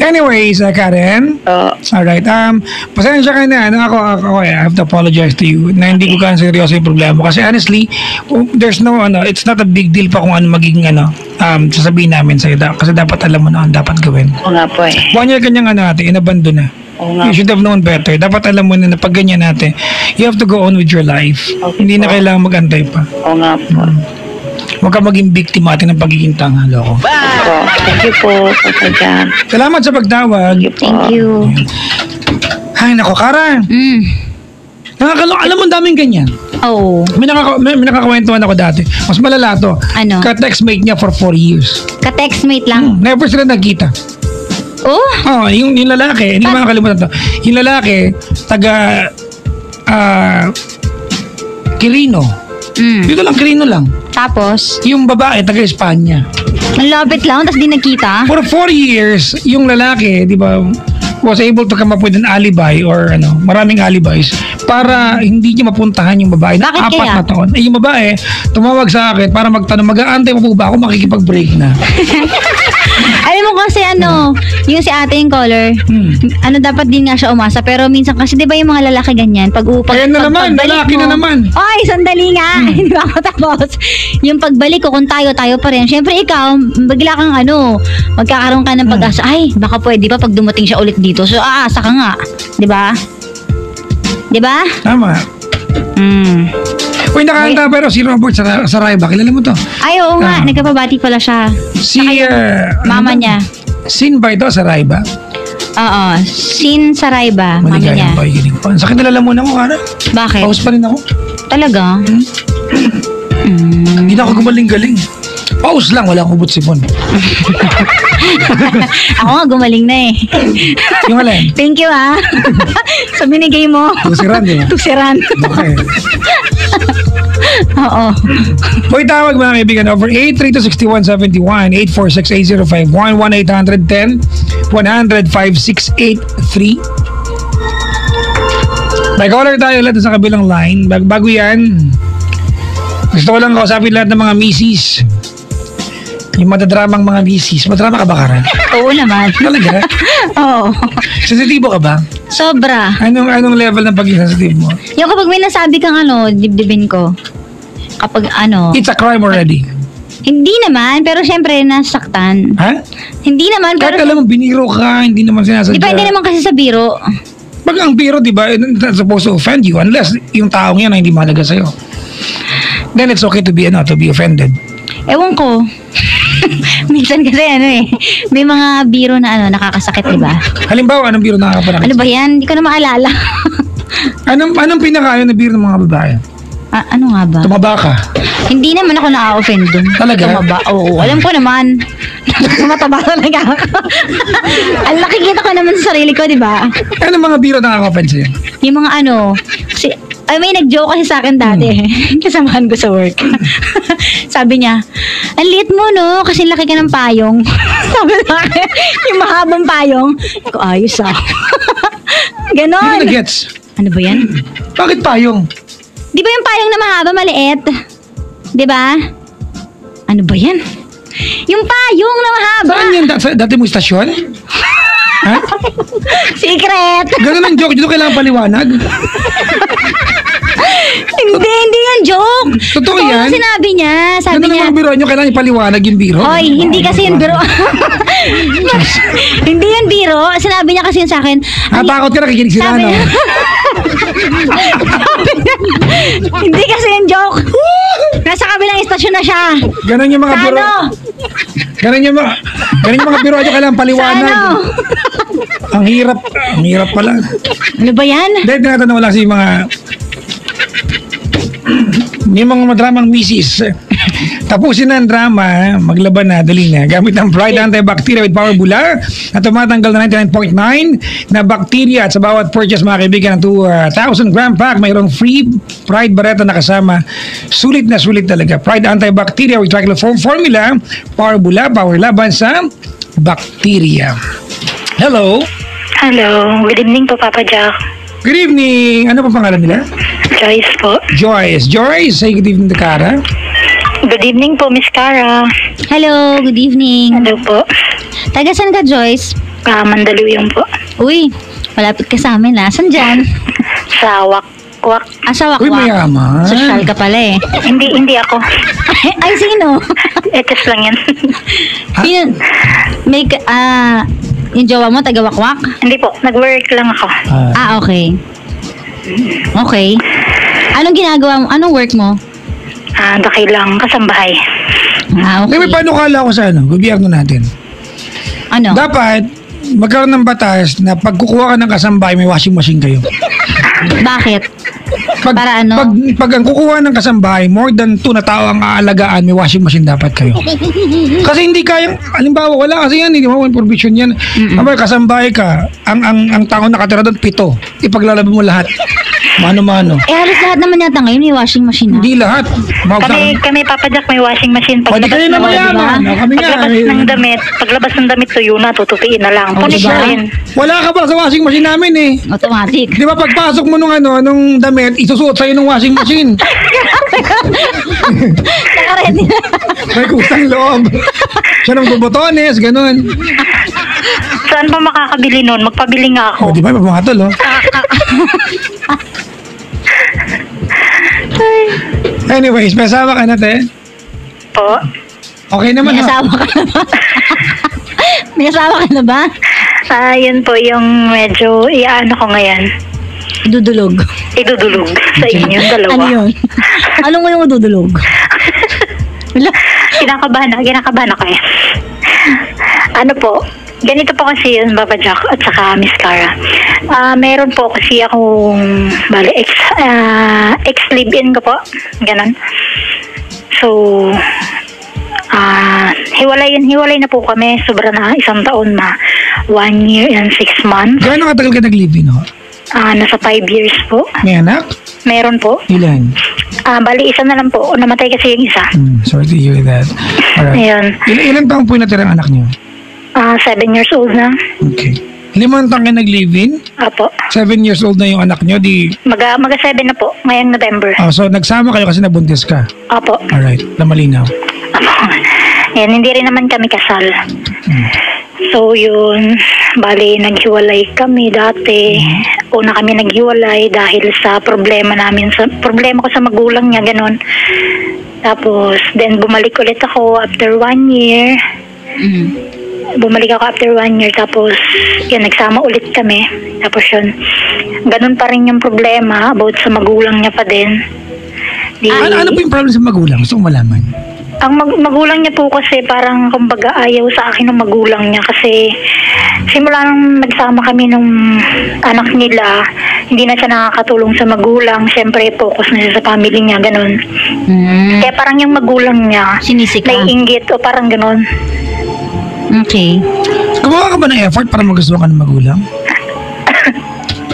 Anyways, Karen. Alright. Pasensya ka na. Ako, I have to apologize to you na hindi ko ka seryoso yung problema. Kasi honestly, there's no, it's not a big deal pa kung ano magiging, sasabihin namin sa'yo. Kasi dapat alam mo na ang dapat gawin. Oo nga po eh. 1 year kanyang inabando na. You should have known better. Dapat alam mo na pag ganyan natin, you have to go on with your life. Okay, hindi na kailangan mag-antay pa. Oo nga po. Huwag ka maging biktima atin ng pagiging tanga, loko. Thank you po, Papa Jack. Salamat sa pagtawag. Thank you. Ay, nako, Kara. Alam mo, daming ganyan. Oh. May nakakwentuhan ako dati. Mas malala to. Ano? Ka-textmate niya for 4 years. Ka-textmate lang? Never sila nagkita. Oh? Yung lalaki, hindi ko makakalimutan to. Yung lalaki, taga Quirino. Dito lang, Quirino lang. Tapos? Yung babae, taga Espanya. Ang lapit lang, tapos di nagkita? For 4 years, yung lalaki, di ba, was able to come up with an alibi or maraming alibis para hindi niya mapuntahan yung babae na Bakit 4 kaya? na taon. Yung babae, tumawag sa akin para magtanong, mag-aantay mo po ba ako makikipag-break na? Alam mo kasi yung si ate yung caller, dapat din nga siya umasa. Pero minsan kasi, di ba yung mga lalaki ganyan? Ayan na naman, lalaki na naman. Oy, sandali nga. Hindi ba ako tapos? Yung pagbalik ko, kung tayo pa rin. Siyempre ikaw, bigla kang magkakaroon ka ng pag-asa. Ay, baka pwede ba pag dumating siya ulit dito? So, aasa ka nga. Di ba? Di ba? Tama. Uy, nakahanda pero si Robert Saraiva. Kilala mo to? Ay, oo nga. Nagkapabati pala siya. Si, mama niya. Sin ba ito, Saraiva? Oo. Sin Saraiva. Mama niya. Maligayang pakikinig pa. Sa akin nalalamunan ko, Kara. Bakit? Pause pa rin ako. Talaga? Hindi na ako gumaling-galing. Pause lang, wala akong ubot-sipon. Ako nga, gumaling na eh. Yung alin? Thank you sa binigay mo. Tusiran, di ba? Tusiran. Okay. Oo. Hoy, tawag mga kaibigan over 832-6171 846-8051 1-810-100-5683. May caller tayo lahat sa kabilang line. Bago yan, gusto ko lang kausapin lahat ng mga misis. Yung madadramang mga misis. Madrama ka ba, Kara? Oo naman. Talaga? Oo. Sensitibo ka ba? Sobra. Anong level ng pagiging sensitive mo? Yung kapag may nasabi kang dibdibin ko. Kapag It's a crime already. Hindi naman, pero syempre nasaktan. Ha? Hindi naman, Kahit pero... alam mo, biniro ka, hindi naman sinasadya. Depende naman kasi sa biro. Pag ang biro, di ba, it's not supposed to offend you unless yung taong yan ay hindi mahalaga sa'yo. Then it's okay to be offended. Ewan ko. Minsan kasi may mga biro na nakakasakit, di ba? Halimbawa, anong biro nakakapanakit? Ano ba yan? Hindi ko na maalala. Anong pinakaayon na biro ng mga babae? Ano nga ba? Tumaba ka. Hindi naman ako na-offend dun. Talaga? Tumaba. Oo, alam ko naman. Tumataba talaga ako. Ang nakikita ko naman sa sarili ko, di ba? Anong mga biro nakaka-offend sa'yo? Yung mga kasi, may nag-joke kasi sa akin dati. Kasamahan ko sa work. Sabi niya, ang liit mo, no? Kasi laki ka ng payong. Sabi sa akin, yung mahabang payong. Ako, ayos Ganon. Hindi ko na-gets. Ano ba yan? Bakit payong? Di ba yung payong na mahaba, maliit? Di ba? Ano ba yan? Yung payong na mahaba. Saan yan? Dati mo istasyon? Ha? Secret. Ganun ang joke. Dito kailangan paliwanag. Hindi yung joke. Totoo yan? Ang sinabi niya. Sabi Ganun niya. ang mga biro nyo. Kailangan ipaliwanag yung biro. Oy, hindi kasi yung biro. Hindi yung biro. Sinabi niya kasi yun sa akin. Natakot ka na kikinig sila, Sabi no? niya. Hindi kasi yung joke. Nasa kabilang istasyon na siya. Ganun yung mga Sa biro. ano? Ganun yung mga biro nyo. Kailangan Sa paliwanag. ano? Ang hirap pala. Ano ba yan? Dahil tinatanong lang si may mga madramang misis. Tapusin na ang drama, maglaban na, dali na. Gamit ang Pride Antibacteria with Power Bula na tumatanggal na 99.9 na bacteria at sa bawat purchase mga kaibigan ng 2,000 gram pack, mayroong free Pride Barretta na kasama. Sulit na sulit talaga. Pride Antibacteria with Tricloform Formula, Power Bula, power laban sa bacteria. Hello. Hello. Good evening po, Papa Jack. Good evening. Ano pa pangalan nila? Joyce po. Joyce, say good evening to Cara. Good evening po, Miss Cara. Hello, good evening. Hello po. Taga saan ka, Joyce? Mandaluyong po. Uy, malapit ka sa amin, Saan dyan? Sa Wakwak. Sa Uy, Wakwak. mayaman. Social ka pala Hindi ako. Ay, sino? Etes lang yan. Yun, yung jowa mo, taga Wakwak? Hindi po. Nag-work lang ako. Okay. Okay. Anong ginagawa mo? Anong work mo? Daki lang. Kasambahay. Okay. May panukala ko sa gobyerno natin. Ano? Dapat, magkaroon ng batas na pag kukuha ka ng kasambahay, may washing machine kayo. Bakit? Para ano? Pag ang kukuha ng kasambahay, more than 2 na tao ang aalagaan, may washing machine dapat kayo. Kasi hindi kayang, halimbawa, wala kasi yan, hindi mo provision yan. Kapag kasambahay ka, ang tao nakatira doon, 7. Ipaglalaban mo lahat. Mano-mano. Halos lahat naman yata ngayon may washing machine, ha? Hindi lahat. Kami, Papa Jack, may washing machine. Pwede kayo na mayaman. Kami nga. Paglabas ng damit, tuyo na, tutupiin na lang. Punit diba? na rin. Wala ka pa sa washing machine namin eh. Automatic. Di ba pagpasok mo nung damit, isusuot sa'yo ng washing machine. Nakaready na. May kusang loob. Siya nang bubotones, ganun. Saan ba makakabili nun? Magpabili nga O, ako. di ba? Mabuhatol, oh. Anyways, may asawa ka na, te? Po? Okay naman, May ha? asawa ka na ba? May asawa ka na ba? Yun po yung medyo iyaano ko ngayon. Dudulog. Idudulog sa inyong dalawa. Ano yun? Anong yung dudulog? Wala. Kinakabahan ako eh. Ano po, ganito po kasi yun, Baba Jack at saka Miss Cara. Meron po kasi akong, ex-live-in ko po. Ganon. So, hiwalay na po kami. Sobra na 1 taon na. 1 year and 6 months. Gano'ng katagal ka nag-live-in, ho? Nasa 5 years po. May anak? Meron po. Ilan? Isa na lang po. Namatay kasi yung isa. Sorry to hear that. Alright. Ayun. Ilan taong po yung natirang anak niyo? 7 years old na. Okay. 5 taong kayo nag-live-in? Apo. 7 years old na yung anak niyo, di... Maga 7 na po. Ngayong November. So, nagsama kayo kasi nabuntis ka? Apo. Alright, na malinaw. Apo. Yan, hindi rin naman kami kasal. So, yun. Bali, naghiwalay kami dati. Una kami naghiwalay dahil sa problema ko sa magulang niya, ganun. Tapos, then bumalik ulit ako after 1 year. Bumalik ako after 1 year. Tapos, yun, nagsama ulit kami. Tapos yun, ganun pa rin yung problema about sa magulang niya pa din. Ano po yung problem sa magulang? Gusto kong malaman. Ang magulang niya po kasi parang kumbaga ayaw sa akin ng magulang niya kasi simula nung nagsama kami nung anak nila, hindi na siya nakakatulong sa magulang. Siyempre, focus na siya sa family niya, ganun. Kaya parang yung magulang niya, Sinisika. naiinggit o parang ganun. Okay. Gumawa ka ba ng effort para magustuhan ka ng magulang?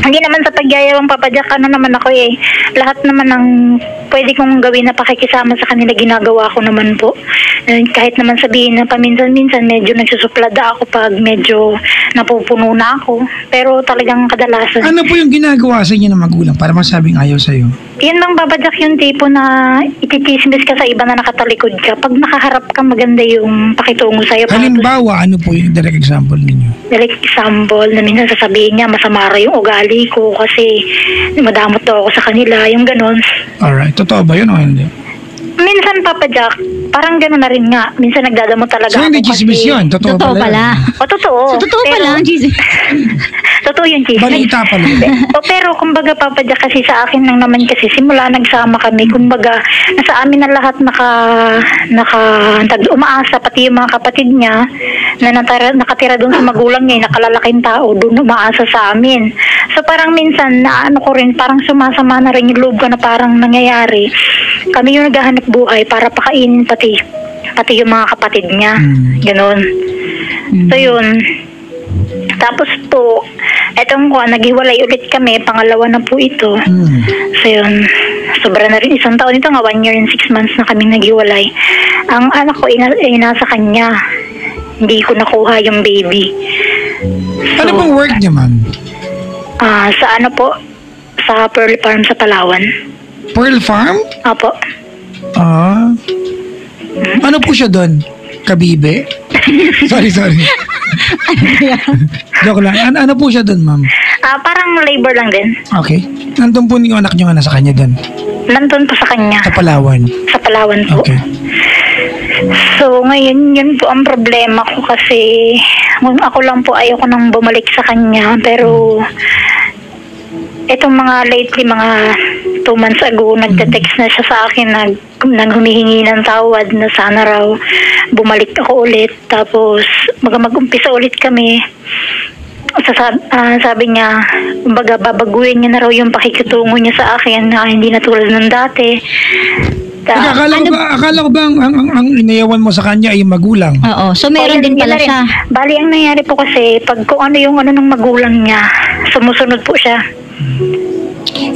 Hindi naman sa pagyayawang papadyak, ano naman ako eh. Lahat naman ng pwede kong gawin na pakikisama sa kanila, ginagawa ko naman po. Kahit naman sabihin na paminsan-minsan medyo nagsusuplada ako pag medyo napupuno na ako. Pero talagang kadalasan. Ano po yung ginagawa sa inyo ng magulang para masabing ayaw sa'yo? Yun bang babadyak yung tipo na ititismis ka sa iba na nakatalikod ka. Pag nakaharap ka, maganda yung pakitungo sa'yo. Halimbawa, ano po yung direct example ninyo? Direct example na minsan sasabihin niya masama raw yung ugali ko kasi madamot daw ako sa kanila, yung ganon. Alright, totoo ba yun o hindi? Minsan, Papa Jack, parang gano'n na rin nga. Minsan nagdadamot talaga So hindi ako chismis yun? Totoo pala. O, totoo. So, totoo Pero- pala ang chismis. Totoo yung chismis. Balita pala. Pero kumbaga, Papa Jack, kasi sa akin lang naman kasi simula nagsama kami, kumbaga nasa amin na lahat umaasa, pati yung mga kapatid niya na nakatira doon sa magulang niya, nakalalaking tao doon umaasa sa amin. So parang minsan na ano ko rin, parang sumasama na rin yung loob ko na parang nangyayari. Kami yung naghahanap buhay para pakainin pati yung mga kapatid niya. Ganon. So yun. Tapos po, etong naghiwalay ulit kami, pangalawa na po ito. So yun, sobra na rin 1 taon ito nga, 1 year and 6 months na kami naghiwalay. Ang anak ko nasa kanya, hindi ko nakuha yung baby. Ano pong work niya, ma'am? Sa ano po, sa Pearl Farm sa Palawan. Pearl Farm? Apo. Ano po siya doon? Kabibe? sorry. Joke lang. Ano po siya doon, ma'am? Parang labor lang din. Okay. Nandun po yung anak niyo nga nasa kanya doon? Nandun po sa kanya. Sa Palawan? Sa Palawan po. Okay. So, ngayon, yun po ang problema ko kasi ako lang po ayoko nang bumalik sa kanya. Pero, itong mga lately, mga 2 months ago, nagte-text na siya sa akin, nang humihingi ng tawad na sana raw bumalik ako ulit. Tapos, mag-umpisa ulit kami. Sabi niya, kumbaga, babaguhin niya na raw yung pakikitungo niya sa akin na hindi na tulad ng dati. Akala ko ba ang inayawan mo sa kanya ay magulang? Oo. So, meron din pala siya. Bali, ang nangyari po kasi, pag kung ano yung ano ng magulang niya, sumusunod po siya.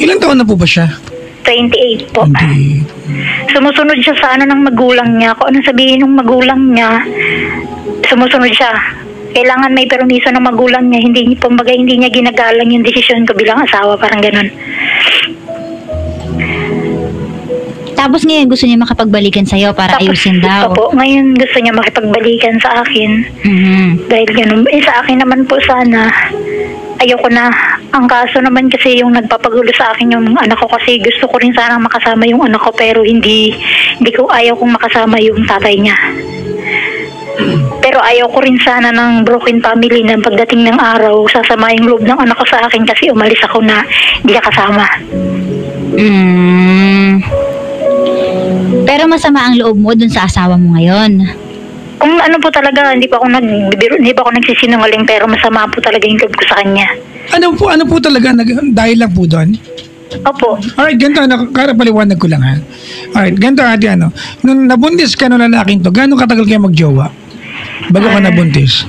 Ilang taon na po ba siya? 28 po. Hindi. Sumusunod siya sa ano ng magulang niya. Kung anong sabihin ng magulang niya, sumusunod siya. Kailangan may permiso ng magulang niya. Hindi niya ginagalang yung desisyon ko bilang asawa. Parang ganun. Tapos ngayon gusto niya makapagbalikan sa'yo para ayusin daw. Opo, ngayon gusto niya makipagbalikan sa akin. Dahil ganun, sa akin naman po sana, ayoko na. Ang kaso naman kasi yung nagpapagulo sa akin yung anak ko kasi gusto ko rin sana makasama yung anak ko pero hindi ko ayaw kong makasama yung tatay niya. Pero ayaw ko rin sana ng broken family na pagdating ng araw, sasama yung loob ng anak ko sa akin kasi umalis ako na hindi ka kasama. Pero masama ang loob mo dun sa asawa mo ngayon. Kung ano po talaga, hindi pa ako nagsisinungaling pero masama po talaga yung loob ko sa kanya. Ano po talaga dahil lang po doon? Opo. Alright, ganito, paliwanag ko lang ha. Alright, ganito ate, nung nabuntis ka nung lalaking to, gano'ng katagal kayo magjowa? Bago ka nabuntis?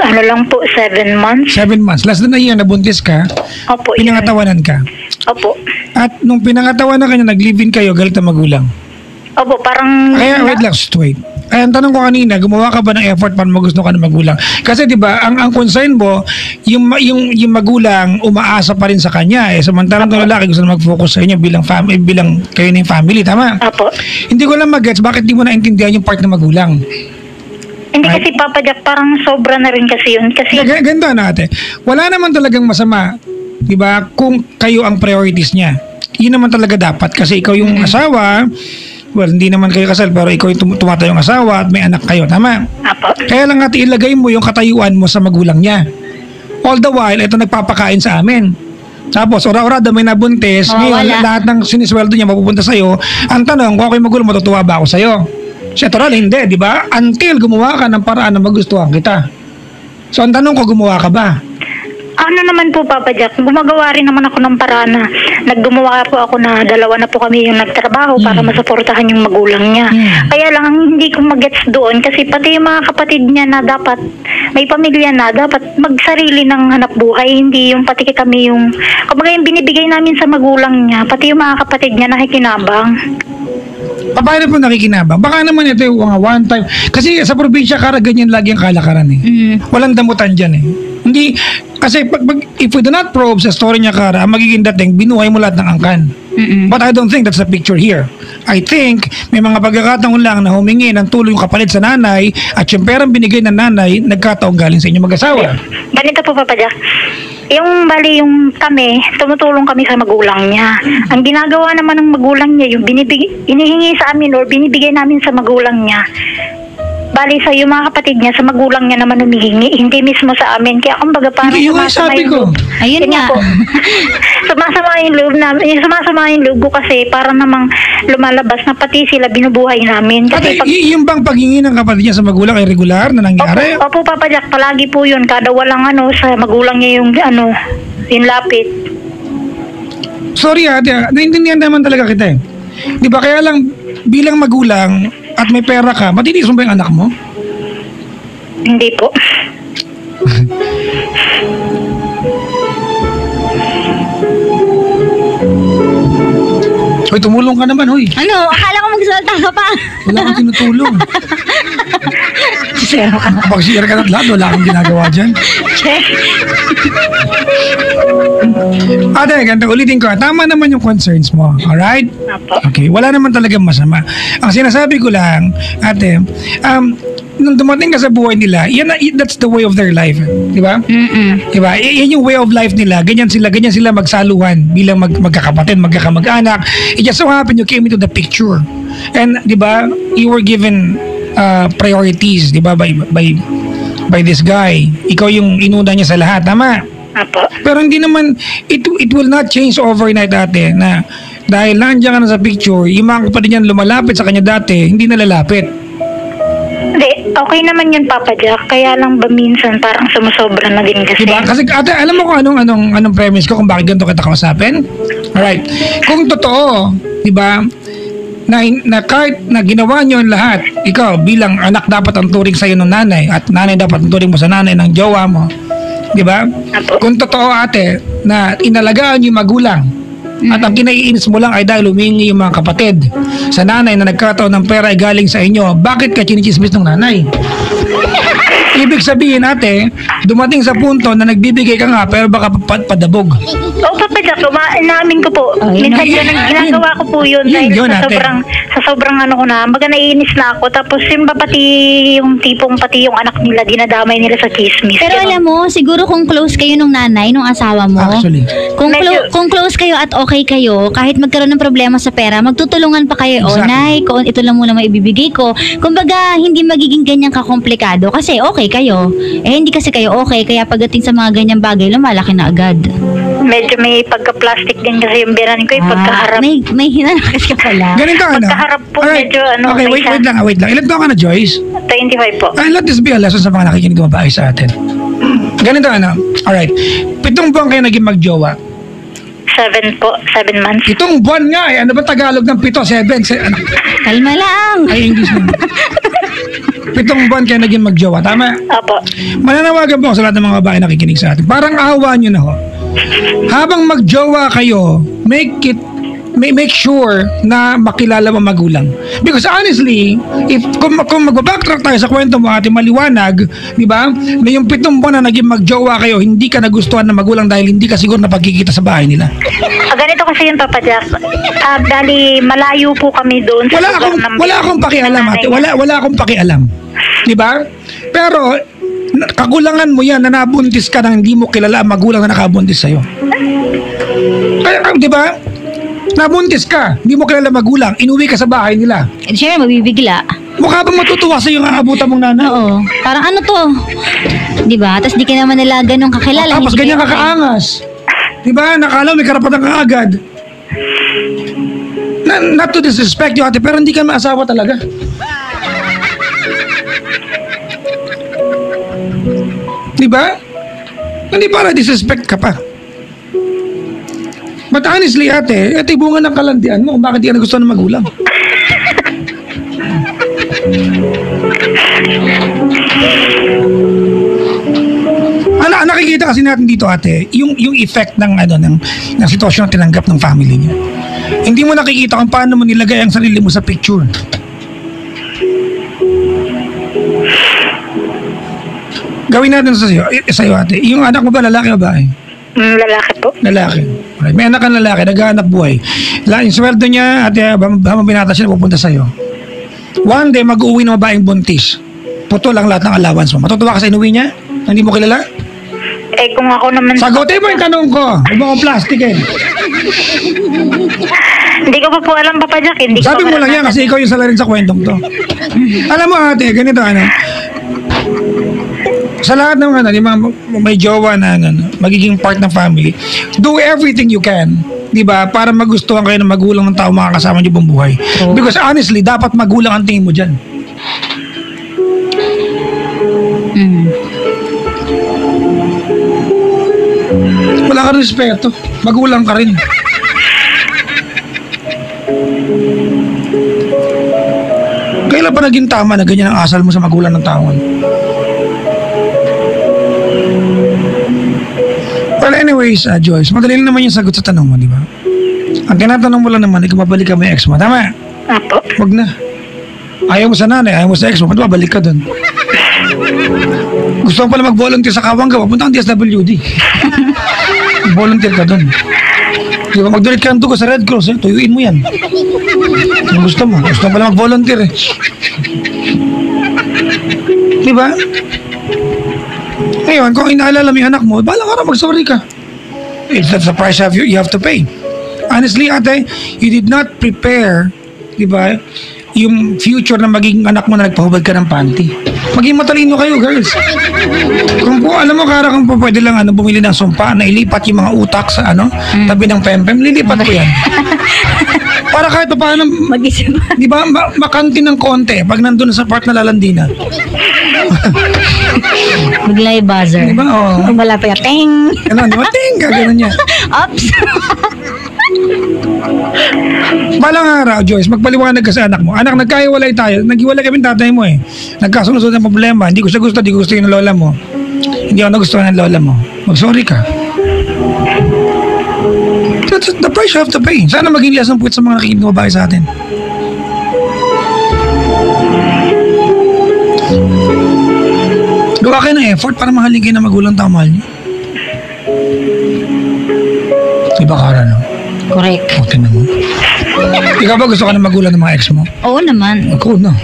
Ano lang po, 7 months. 7 months. Last na year, nabuntis ka, Opo. pinangatawanan ka. Opo. At nung pinangatawanan ka niya, nag-live-in kayo, galit na magulang. Opo, parang... Kaya, wait lang, wait. Ay, ang tanong ko kanina, gumawa ka ba ng effort para magusto ka ng magulang? Kasi 'di ba, ang concern mo, yung magulang umaasa pa rin sa kanya samantalang ng lalaki gusto na mag-focus sa inyo bilang kayo ng family, tama? Opo. Hindi ko lang mag-gets bakit di mo naintindihan yung part ng magulang. Hindi kasi Papa Jack, parang sobra na rin kasi yun. Kasi... Ganda natin. Wala naman talagang masama, 'di ba, kung kayo ang priorities niya. Yun naman talaga dapat kasi ikaw yung asawa. Well, hindi naman kayo kasal pero ikaw yung tumatayong asawa at may anak kayo, tama? Apo. Kaya lang natin ilagay mo yung katayuan mo sa magulang niya. All the while, ito nagpapakain sa amin. Tapos, ora-orada may nabuntis, ngayon lahat ng sinisweldo niya mapupunta sa'yo. Ang tanong, kung ako'y magulang, matutuwa ba ako sa'yo? Natural, hindi, di ba? Until gumawa ka ng paraan na magustuhan kita. So, ang tanong ko, gumawa ka ba? Ano naman po, Papa Jack, gumagawa rin naman ako ng paraan na naggumawa po ako na 2 na po kami yung nagtrabaho para masuportahan yung magulang niya. Kaya lang, ang hindi ko mag-gets doon kasi pati yung mga kapatid niya na dapat may pamilya na, dapat magsarili ng hanap buhay, hindi yung pati kami yung, kumbaga yung binibigay namin sa magulang niya, pati yung mga kapatid niya nakikinabang. Paano po nakikinabang? Baka naman ito yung one time. Kasi sa probinsya, ganyan lagi ang kalakaran Walang damutan dyan Hindi, kasi if we do not probe sa story niya, Kara, ang magiging dating, binuhay mo lahat ng angkan. But I don't think that's the picture here. I think may mga pagkakataon lang na humingi ng tulong yung kapalit sa nanay at yung perang binigay ng nanay, nagkataong galing sa inyong mag-asawa. Ganito po, Papa Jack. Yung yung kami, tumutulong kami sa magulang niya. Ang ginagawa naman ng magulang niya, yung inihingi sa amin or binibigay namin sa magulang niya, bali sa yung mga kapatid niya, sa magulang niya naman humihingi, hindi mismo sa amin. Kaya kumbaga parang sumasama yung loob. Ayun nga. Sumasama yung loob namin. Sumasama yung loob ko kasi para namang lumalabas na pati sila binubuhay namin. Kasi yung bang paghingi ng kapatid niya sa magulang ay regular na nangyari? Opo, Papa Jack, palagi po yun. Kada walang sa magulang niya yung yung lapit. Sorry ate, naintindihan naman talaga kita Di ba kaya lang bilang magulang at may pera ka, matitiis mo ba yung anak mo? Hindi po. Hoy, tumulong ka naman, hoy. Ano? Akala ko magsalita ka pa. Wala kang tinutulong. Pag-share ka ng lahat, wala kang ginagawa dyan. Ate, ganito, ulitin ko. Tama naman yung concerns mo. Alright? Okay, wala naman talagang masama. Ang sinasabi ko lang, ate, nung dumating ka sa buhay nila, that's the way of their life. Di ba? Di ba? Yan yung way of life nila. Ganyan sila magsaluhan bilang magkakapatid, magkakamag-anak. It just so happened you came into the picture. And, di ba, you were given priorities, di ba, by this guy. Ikaw yung inuna niya sa lahat, tama? Apo. Pero hindi naman, it will not change overnight, ate, na dahil nandiyan ka na sa picture, yung mga kapatid niyan lumalapit sa kanya dati, hindi na lalapit. Hindi, okay naman yun, Papa Jack. Kaya lang ba minsan parang sumusobra na din kasi. Diba? Kasi ate, alam mo kung anong premise ko kung bakit ganito kita kausapin? Alright. Kung totoo, diba, na kahit na ginawa niyo ang lahat, ikaw bilang anak dapat ang turing sa'yo ng nanay at nanay dapat ang turing mo sa nanay ng jowa mo. Diba? Kung totoo ate, na inalagaan yung magulang, at ang kinaiinis mo lang ay dahil humingi yung mga kapatid sa nanay na nagkataon ng pera ay galing sa inyo, bakit ka chinichismis ng nanay? Ibig sabihin ate, dumating sa punto na nagbibigay ka nga pero baka padabog. Oo, Papa Jack, inaamin ko po. Minsan yun ang ginagawa ko po yun dahil sa sobrang ano ko na, baga naiinis na ako. Tapos yung pati yung anak nila, dinadamay nila sa chismis. Pero alam mo, siguro kung close kayo nung nanay, nung asawa mo, Actually. kung close kayo at okay kayo, kahit magkaroon ng problema sa pera, magtutulungan pa kayo. Exactly. Nay, ito lang muna maibibigay ko. Kumbaga, hindi magiging ganyan kakomplikado kasi okay kayo. Hindi kasi kayo okay, kaya pagdating sa mga ganyang bagay, lumalaki na agad. Medyo may pagka-plastic din kasi yung biran ko, yung pagkaharap. May hinanakas ka pala. Ganito Pagkaharap po, medyo Okay, wait lang. Ilan taon ka na, Joyce? 25 po. Let this be a lesson sa mga nakikinig na babae sa atin. Ganito alright. 7 buwan kayo naging magjowa. 7 months. 7 buwan nga Ano ba Tagalog ng 7? 7? Kalma lang. Ay, English na. 7 buwan kayo naging magjowa. Tama? Opo. Mananawagan po ako sa lahat ng mga babae nakikinig sa atin. Parang awa nyo na ho. Habang magjowa kayo, make sure na makilala mo magulang. Because honestly, kung magbabacktrack tayo sa kwento mo ate, maliwanag, di ba? Na yung 7 buwan na naging magjowa kayo, hindi ka nagustuhan ng magulang dahil hindi ka siguro napagkikita sa bahay nila. Ganito kasi yun, Papa Jack. Dali, malayo po kami doon. Wala akong pakialam ate. Wala akong pakialam. Di ba? Pero, kakulangan mo yan na nabuntis ka nang hindi mo kilala ang magulang na nakabuntis sa'yo. Di ba? Nabuntis ka, hindi mo kilala magulang, inuwi ka sa bahay nila. Siyempre, mabibigla. Mukha bang matutuwa sa yung aabutan mong nanay? Oo. Parang ano to? Di ba? Tapos di ka naman nila ganun kakilala. Tapos ganyan kakaangas. Di ba? Nakala may karapatan ka agad. Not to disrespect you ate, pero hindi ka maasawa talaga. Di ba? Hindi para disrespect ka pa. But honestly ate, ito yung bunga ng kalandian mo kung bakit di ka nagustuhan ng magulang. Nakikita kasi natin dito ate, yung effect ng sitwasyon na tinanggap ng family niya. Hindi mo nakikita kung paano mo nilagay ang sarili mo sa picture. Gawin natin sa'yo ate. Yung anak mo ba lalaki o babae? Lalaki po. Lalaki. Right. May anak kang lalaki, nag-aanak buhay. Yung sweldo niya, ate, habang binata siya, pupunta sa'yo. One day, mag-uwi ng babaeng buntis. Putol ang lahat ng allowance mo. Matutuwa ka sa inuwi niya? Hindi mo kilala? Kung ako naman... Sagutin mo yung tanong ko. Huwag mo plastic Hindi ko pa po alam, Papa Jack. Sabi mo lang yan kasi ikaw yung salarin sa kwentong to. Alam mo ate, ganito sa lahat ng may jowa na magiging part ng family, do everything you can, di ba, para magustuhan kayo ng magulang ng tao makakasama niyo buong buhay. Because honestly, dapat magulang ang tingin mo dyan. Wala ka rin respeto. Magulang ka rin. Kailan pa naging tama na ganyan ang asal mo sa magulang ng tao? Well, anyways, Joyce, madali lang naman yung sagot sa tanong mo, di ba? Ang tinatanong mo lang naman, kung mabalik ka mo yung ex mo. Tama? Apo. Wag na. Ayaw mo sa nanay, ayaw mo sa ex mo, ba't babalik ka dun? Gusto mo pala mag-volunteer sa Kawangga, papunta kang DSWD. Volunteer ka dun. Di ba, mag-donate ka ng dugo sa Red Cross, tuyuin mo yan. Kung gusto mo pala mag-volunteer Di ba? Ngayon, kung inaalala mo yung anak mo, balang araw mag-sorry ka. That's the price you have to pay. Honestly, ate, you did not prepare, di ba, yung future na magiging anak mo na nagpahubad ka ng panty. Maging matalino kayo, girls. Kung po, alam mo, kara kung po pwede lang bumili ng sumpa na ilipat yung mga utak sa tabi ng pempem, lilipat ko yan. Para kahit pa paano, Mag-isip. di ba, makanti ng konti pag nandun sa part na lalandina. Bigla yung buzzer. Di ba? Oo. Pag malapit ka, ting! Ganun, di ba? Ting! Gano'n niya. Oops! Balang araw, Joyce, magpaliwanag ka sa anak mo. Anak, nagkahiwalay tayo. Naghiwalay kami ng tatay mo Nagkasunod ng problema. Hindi ko siya gusto, hindi ko gusto yung lola mo. Hindi ako nagustuhan ng lola mo. Mag-sorry ka. That's the price you have to pay. Sana maging lesson po sa mga nakikinig na babae sa atin. Gawa kayo ng effort para mahalin kayo na magulang tao mahal niyo. Diba, Kara, no? Correct. O, tinan mo. Ikaw ba gusto ka na magulang ng mga ex mo? Oo naman. Ako, no?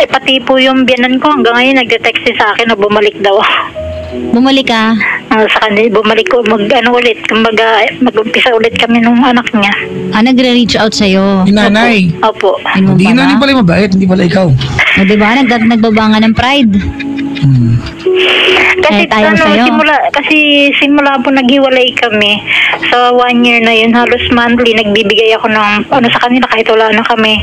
Pati po yung biyanan ko hanggang ngayon nagde-text sa akin na bumalik daw. Bumalik ka. Sa kanila, bumalik ko, ulit. Kumbaga, mag-umpisa ulit kami nung anak niya. Nagre-reach out sa'yo. Yung nanay. Opo. Yun mo Hindi pala. na, hindi pala yung mabait, hindi pala ikaw. O, diba? Nagbabanga ng pride. Kasi Ayaw sa'yo. simula po naghiwalay kami. Sa 1 year na yun, halos monthly, nagbibigay ako ng sa kanila kahit wala na kami.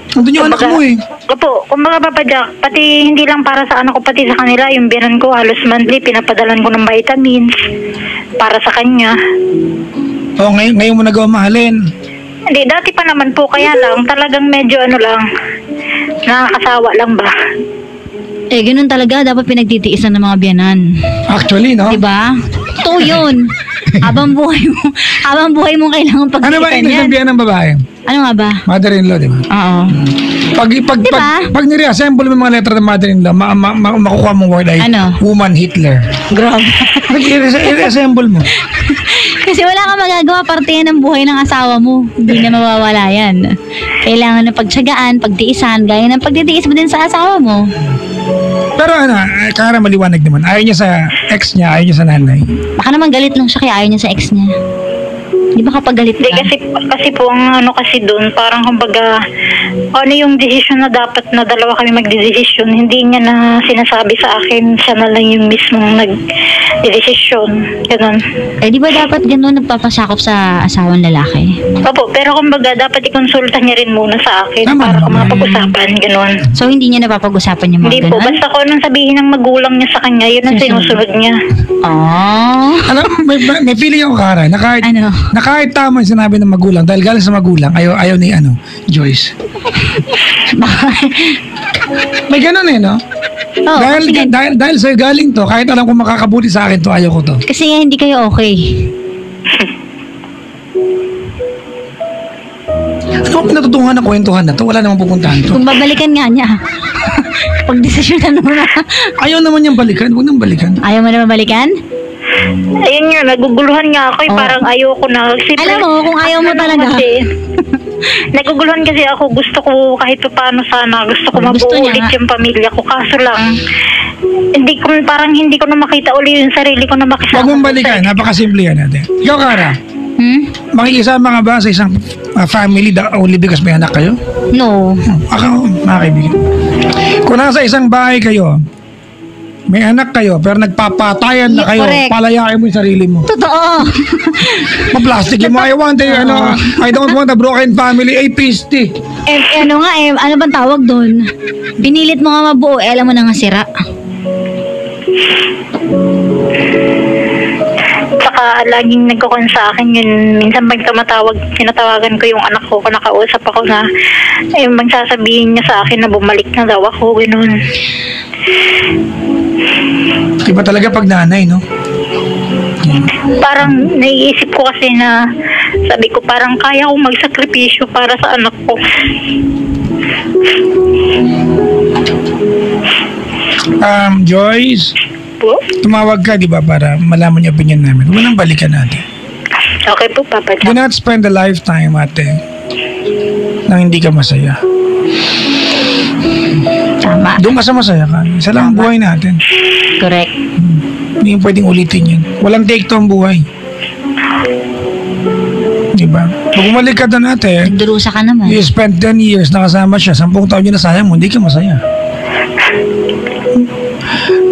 Nandun yung anak mo eh. Opo, kumbaga Papa Jack, pati hindi lang para sa anak ko, pati sa kanila, yung biyanan ko halos monthly, pinapadalan ko ng vitamins para sa kanya. O, ngayon mo nagawa mahalin. Hindi, dati pa naman po, kaya lang, talagang medyo lang, nakakasawa lang ba? Ganun talaga. Dapat pinagtitiisan ng mga biyanan. Actually, no? Diba? Totoo yun. Habang buhay mo kailangan pagtiisan Ano ba English ng biyan ng babae? Ano nga ba? Mother-in-law, di ba? Oo. Pag nire-assemble mo yung mga letra ng mother-in-law, makukuha mong word ay Ano? woman Hitler. Grabe. I-assemble mo. Kasi wala kang magagawa, parte yan ng buhay ng asawa mo. Hindi na mawawala yan. Kailangan na pagtsagaan, pagtiisan, gaya ng pagtitiis mo din sa asawa mo. Pero Kara, maliwanag naman. Ayaw niya sa ex niya, ayaw niya sa nanay. Baka naman galit lang siya kaya ayaw niya sa ex niya. Di ba kapag galit Hindi, ka? kasi po ang kasi doon, parang kumbaga, ano yung desisyon na dapat na dalawa kami magdedesisyon, hindi niya na sinasabi sa akin, siya na lang yung mismong nagdedesisyon. Ganun. Di ba dapat gano'n nagpapasakop sa asawang lalaki? Opo, pero kumbaga, dapat ikonsulta niya rin muna sa akin Tama para naman. mapag-usapan, ganun. So hindi niya napapag-usapan yung Hindi mga po, gano'n? basta ko anong sabihin ng magulang niya sa kanya, yun ang sinusunod niya. Oh. Alam, may feeling ako, Kara, na kahit tama yung sinabi ng magulang, dahil galing sa magulang, ayaw ni Joyce. May ganun eh, no? Oh, Dahil sa'yo galing to, kahit alam kong makakabuti sa akin to, ayaw ko to. kasi nga hindi kayo okay. Ano ang pinatutungan na kwentuhan na to? Wala namang pupuntahan to. Kung babalikan nga niya. Pag-desisyonan mo na. Ayaw naman niyang balikan, huwag nang balikan. Ayaw mo na mabalikan? Ayun nga, naguguluhan nga ako, parang ayoko na. Alam mo, kung ayaw mo talaga. Naguguluhan kasi ako, gusto ko kahit paano sana, gusto ko Gusto mabuo niya ulit nga. yung pamilya ko. Kaso lang, hindi ko na makita uli yung sarili ko na makisama. Huwag mong balikan, napakasimple yan natin. Ikaw, Kara, makikisama ka ba sa isang family only because may anak kayo? No. Ako, mga kaibigan. Kung nasa isang bahay kayo, may anak kayo, pero nagpapatayan na kayo, Correct. palayain mo yung sarili mo. Totoo. Pa-plastic mo, I don't want a broken family, pasty. Ano bang tawag doon? Pinilit mo nga mabuo, alam mo na nga sira. Saka laging nagkukon sa akin yun. Minsan pag tinatawagan ko yung anak ko, nakausap ako na, magsasabihin niya sa akin na bumalik na daw ako, gano'n. Iba talaga pag nanay, no? Parang naiisip ko kasi na, sabi ko parang kaya kong magsakripisyo para sa anak ko. Joyce, Po? tumawag ka, di ba, para malaman yung opinion namin. Huwag nang balikan natin. Okay po, Papa Do Jack. not spend a lifetime, ate, nang hindi ka masaya. Tama. Doon ka sa masaya ka. Isa lang ang Tama. buhay natin. Correct. Hindi yung pwedeng ulitin yun. Walang take to ang buhay. Diba? Pag umalik ka doon, ate, Nagdurusa ka naman. you spent 10 years nakasama siya, 10 taon yun nasayang mo, hindi ka masaya.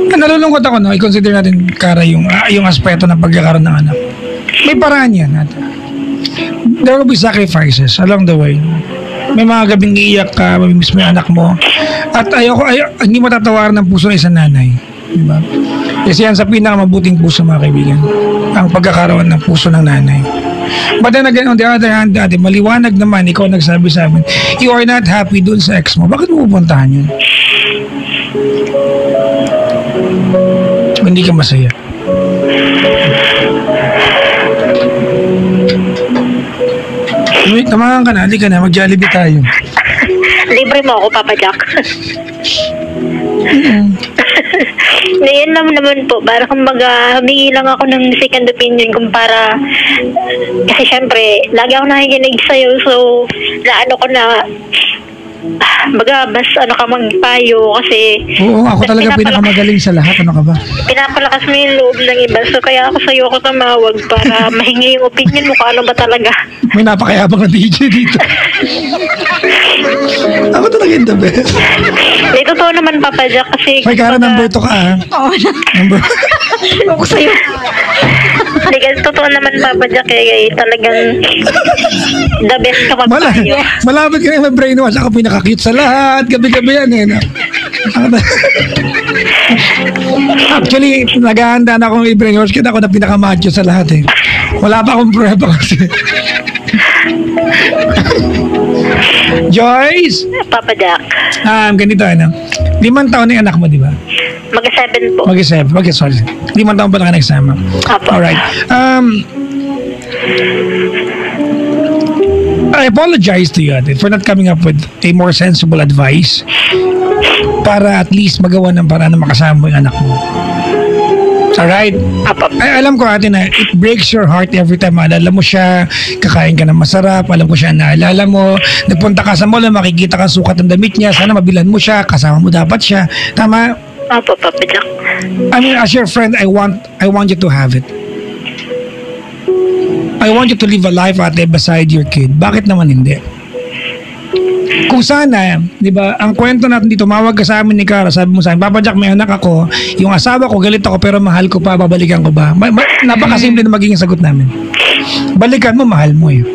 Nalulungkot ako, no? I-consider natin, Kara, yung aspeto ng pagkakaroon ng anak. May paraan yan, ate. There will be sacrifices along the way. May mga gabing iiyak ka, mamimiss mo yung anak mo. At hindi mo tatawaran ng puso ng isang nanay. Diba? Kasi yan sa pinakamabuting puso, mga kaibigan. Ang pagkakaroon ng puso ng nanay. But then again, on the other hand, ate, maliwanag naman, ikaw nagsabi sa amin, you are not happy dun sa ex mo. Bakit mo pupuntahan yun? Hindi ka masaya. Tamahan ka na, hindi ka na, mag-Jollibee tayo. Libre mo ako, Papa Jack. Ngayon naman po, para kumbaga, humingi lang ako ng second opinion kung para, kasi syempre, lagi ako nakikinig sa'yo, so, naano ko na, baga, mas ano ka magpayo kasi... Oo, ako talaga pinakamagaling sa lahat. Ano ka ba? Pinapalakas mo yung loob ng iba. So, kaya ako sa'yo ako tumawag para mahingi yung opinion mo kung ano ba talaga. May napakayabang na DJ dito. Ako talaga yung the best. May totoo naman, Papa Jack, kasi... May kara number 2 ka, ha? Oo na. Number... Ako sa'yo. Hindi, kasi totoo naman, Papa Jack, eh, talagang the best ka magpayo. Malapit ka na brainwash. Ako pinaka-cute sa lahat. Gabi-gabi yan, eh. No? Actually, naghahanda na akong i-brainwash kita ako na pinaka-macho sa lahat, eh. Wala pa akong prueba kasi. Joyce? Papa Jack. Ganito, ano? 5 taon na yung anak mo, di ba? Mag-7 po. Mag-7. Sorry. 5 taon pa na ka nagsama. Apo. Alright. I apologize to you, Ate, for not coming up with a more sensible advice para at least magawa ng paraan na makasama mo yung anak mo. Alright? Apo. Ay, alam ko, Ate, na it breaks your heart every time maalala mo siya, kakain ka ng masarap, alam ko siya, naalala mo, nagpunta ka sa mall, makikita ka sukat ng damit niya, sana mabilan mo siya, kasama mo dapat siya. Tama? Apo, Papa Jack. I mean, as your friend, I want you to have it. I want you to live a life, Ate, beside your kid. Bakit naman hindi? Kung sana, di ba, ang kwento natin dito, mawag ka sa amin ni Cara, sabi mo sa akin, Papa Jack, may anak ako, yung asawa ko, galit ako, pero mahal ko pa, babalikan ko ba? Napakasimple na magiging sagot namin. Balikan mo, mahal mo eh.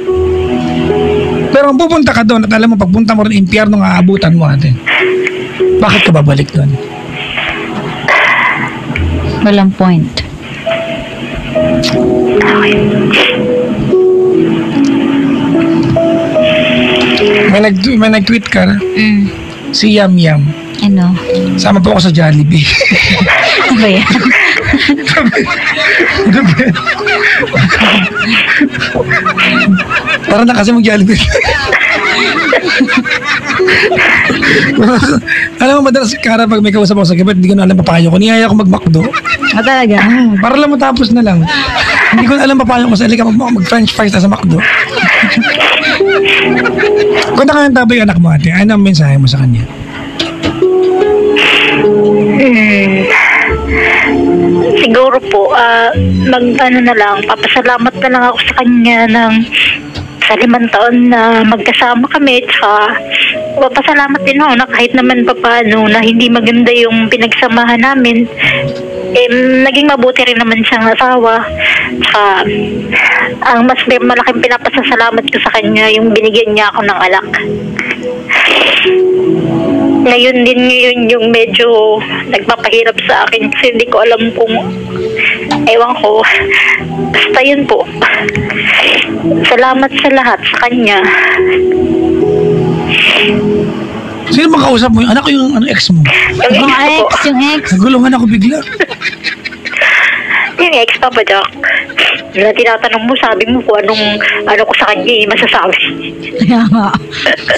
Pero kung pupunta ka doon at alam mo, pagpunta mo rin, impyerno nga aabutan mo, Ate. Bakit ka babalik doon? Walang point. May nag-tweet ka na? Si Yam Yam. Ano? Sama po ako sa Jollibee. Ano ba yan? Parang na kasi mag-Jollibee. Alam mo, madalas Cara, pag may kausap ako sa gabi, hindi ko na alam papayo ko. Niyaya ko mag-McDo. Talaga? Para lang matapos na lang. Hindi ko na alam papayo ko sa alika mag-French fries na sa McDo. Kung nakahanda ba yung anak mo, Ate, ano ang mensahe mo sa kanya? Siguro po, mag-ano na lang, papasalamat na lang ako sa kanya ng sa 5 taon na magkasama kami, tsaka papasalamat din ako na kahit naman papaano na hindi maganda yung pinagsamahan namin, naging mabuti rin naman siyang asawa. Tsaka ang mas malaking pinapasasalamat ko sa kanya yung binigyan niya ako ng anak. Ngayon din yung medyo nagpapahirap sa akin kasi hindi ko alam kung ewan ko. Basta yun po. Salamat sa lahat sa kanya. Sino makausap mo? Anak ko yung ex mo? Yung ex. Nagulungan ako bigla. Yung ex, Papa Jack. Na tinatanong mo, sabi mo kung ano ko sa kanya masasabi. Kaya nga.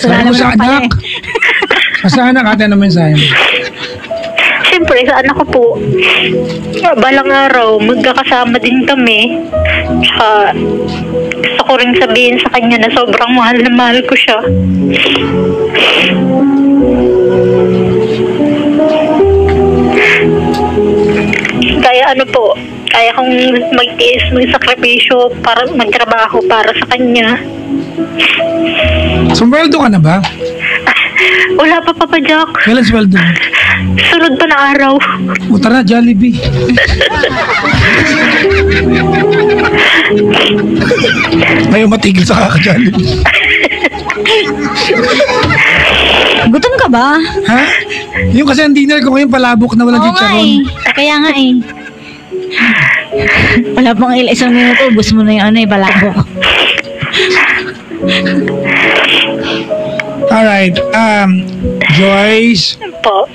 Sabi mo sa anak. Sa anak, Ate, ano mensahe mo? Siyempre, sa anak ko po, balang araw, magkakasama din kami. Tsaka, gusto ko rin sabihin sa kanya na sobrang mahal na mahal ko siya. Kaya ano po, kaya kong magtiis, magsakripisyo para magtrabaho para sa kanya. Sumweldo ka na ba? Wala pa, Papa Jack. Kailan sweldo mo? Sunod pa na araw. O tara, Jollibee. Ayaw matigil sa kaka-Jollibee. Gutom ka ba? Ha? Yung kasi ang dinner ko ngayon palabok na walang Oo nga chicharon. Kaya nga eh. Wala pang isang minuto, ubus mo na yung balabok. Alright, Joyce, Po.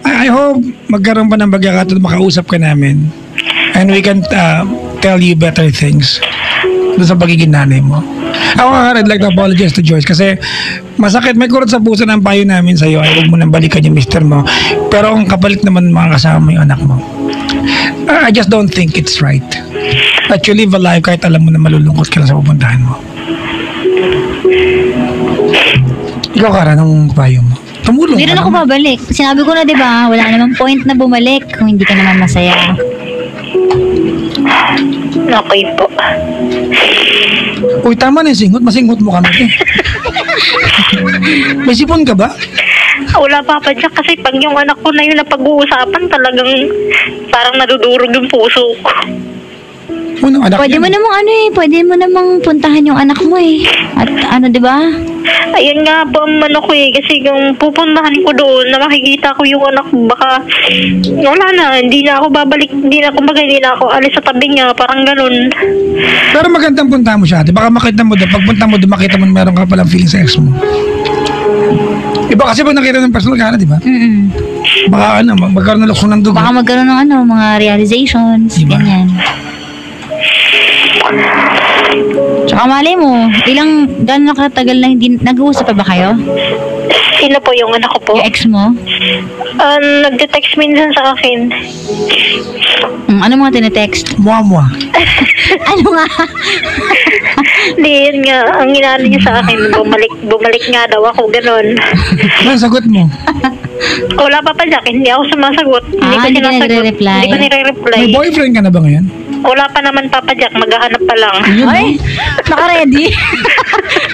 I hope magkaroon pa ng pagkakataon makausap ka namin and we can tell you better things doon sa pagiging nanay mo. Ako nga, I'd like to apologize to Joyce kasi masakit, may kurot sa puso ng payo namin sa'yo ay huwag mo nang balikan yung mister mo. Pero kung kapalit naman mga kasama mo yung anak mo, I just don't think it's right that you live a life kahit alam mo na malulungkot ka lang sa pupuntahan mo. Ikaw, Kara, nung payo mo? Tumulong Hindi ka rin ako naman. babalik. Sinabi ko na, di ba, wala namang point na bumalik kung hindi ka naman masaya. Okay po. Uy, tama na yung singot. Masingot mo kami. May sipon ka ba? Wala Papa Jack kasi pag yung anak ko na yun na pag-uusapan talagang parang nadudurog yung puso ko. Unang anak Pwede yan. mo namang puntahan yung anak mo eh. At ano, di ba? Ayun nga po ang ano ko eh, kasi kung pupuntahan ko doon na makikita ko yung anak ko, baka wala na, hindi na ako babalik, hindi na ako alis sa tabi niya, parang ganun. Pero magandang punta mo siya. Ate. Baka makita mo doon. Pagpunta mo doon, makita mo na meron ka palang feeling sa ex mo. Iba kasi pag nakita ng personal ka na, di ba? Baka magkaroon ng lukso ng dugo. Baka magkaroon ng mga realizations, Diba? ganyan. Tsaka malay mo, gano'n katagal na hindi, nag-uusap pa ba kayo? Sino po yung anak ko po? Yung ex mo? Nagde-text minsan sa akin. Ano mga tinetext? Mwa-mwa. Ano nga? Hindi, yun nga, ang inaano niya sa akin, bumalik nga daw ako, ganun. Ano sagot mo? Wala pa Jack, hindi ako sumasagot. Hindi ka nagre-reply? Hindi ko nire-reply. May boyfriend ka na ba ngayon? Wala pa naman Papa Jack, maghahanap pa lang. Ay, naka-ready?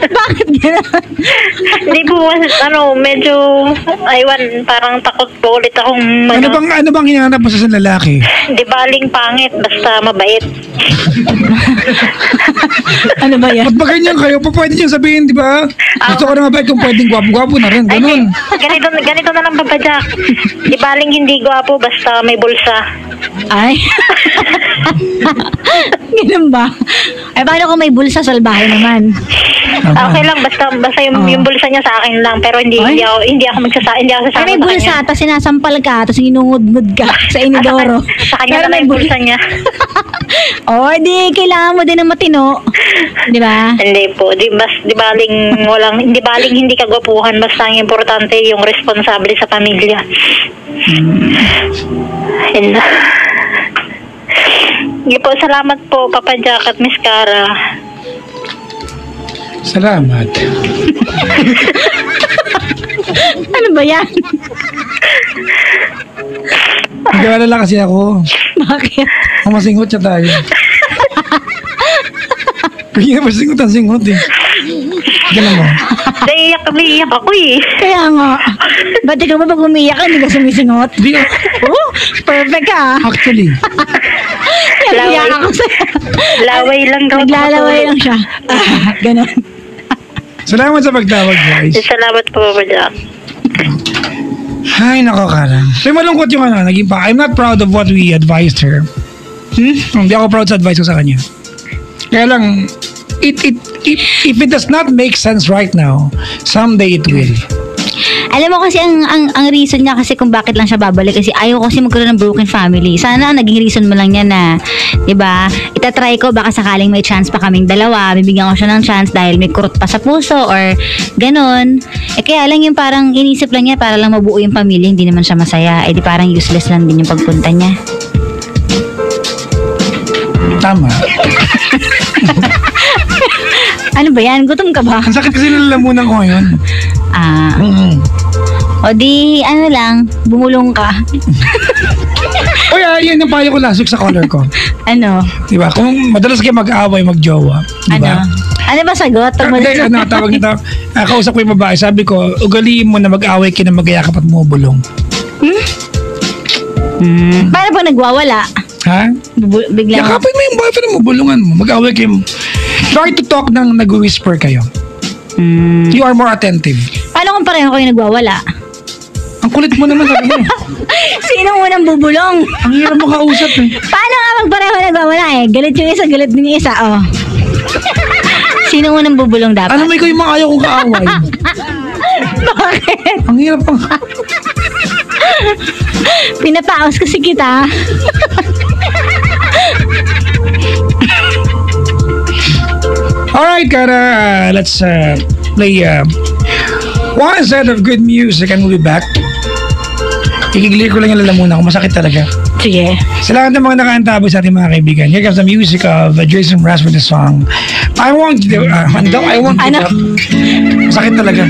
Bakit gano'n? Hindi po, medyo, parang takot po ulit akong, Ano bang hinahanap mo sa lalaki? di baling pangit, basta mabait. Ano ba yan? Ba't ba ganyan kayo? Pwede niyang sabihin, di ba? Gusto ko na mabait kung pwedeng gwapo-gwapo na rin. Ganun. Ganito na lang Papa Jack. Di baling hindi gwapo, basta may bulsa. Ay. Ganun ba? Ay, paano kung may bulsa, salbahe naman? Okay lang, basta yung bulsa niya sa akin lang, pero hindi ako sasama. Ay, may bulsa, tapos sinasampal ka, tapos inungod-ngod ka sa inidoro. Sa kanya na may bulsa niya. O, di, kailangan mo din ng matino. Di ba? Hindi po, di baling hindi kagwapuhan, basta ang importante yung responsable sa pamilya. And, hindi po, salamat po Papa Jack at Miss Cara. Salamat. Ano ba yan? Nag-alala kasi ako. Bakit? Masingot siya tayo. Kaya masingot ang singot eh. Ganun mo. Naiiyak ako eh. Kaya nga. Ba't ikaw ba pag umiyak ka, hindi ka sumisingot? Di, Oh, perfect ka. actually. Iyak ako sa'yo. Laway lang daw. Naglalaway lang siya. Ganon. Salamat sa pagtawag, guys. Salamat po Papa Jack. Ay, nako, Kara. So, malungkot yung naging pa. I'm not proud of what we advised her. Hindi ako proud sa advice ko sa kanya. Kaya lang, if it does not make sense right now, someday it will. Alam mo kasi ang reason niya kasi kung bakit lang siya babalik kasi ayaw kasi magkaroon ng broken family. Sana ang naging reason mo lang niya na, 'di ba? Itatry ko baka sakaling may chance pa kaming dalawa, bibigyan ko siya ng chance dahil may kurot pa sa puso or ganon. Kaya lang yung parang inisip lang niya para lang mabuo yung pamilya, hindi naman siya masaya. Di parang useless lang din yung pagpunta niya. Tama. Ano ba yan? Gutom ka ba? Ang sakit kasi nalalamunan ko ngayon. O di, ano lang, bumulong ka. O yan yung payo ko last week sa caller ko. Ano? Diba? Kung madalas kayo mag-away, mag-jowa. Diba? Ano ba sagot? Hindi, tawag nito. Kausap ko yung babae. Sabi ko, ugaliin mo na mag-away kayo na mag-ayakap at bumubulong. Paano pag nagwawala? Ha? Biglang... Yakapin mo yung boyfriend mo, bulungan mo. Mag-away kayo. Try to talk nang nag-whisper kayo. You are more attentive. Paano kung pareho kayo nagwawala? Ang kulit mo naman sabi mo. Sino unang bubulong? Ang hirap mo kausap eh. Paano nga magpareho nagwawala eh? Galit yung isa, galit din yung isa, oh. Sino unang bubulong dapat? Ano may ko yung mga ayaw kong kaaway? Bakit? Ang hirap pang... Pinapaos kasi kita. Alright, Kara, let's play one set of good music and we'll be back. Ikiglir ko lang yung lalamunan ko. Masakit talaga. Sige. Sa lahat ng mga nakaantabay sa ating mga kaibigan, here comes the music of Jason Mraz with the song I Want You to... I Want You to... Masakit talaga.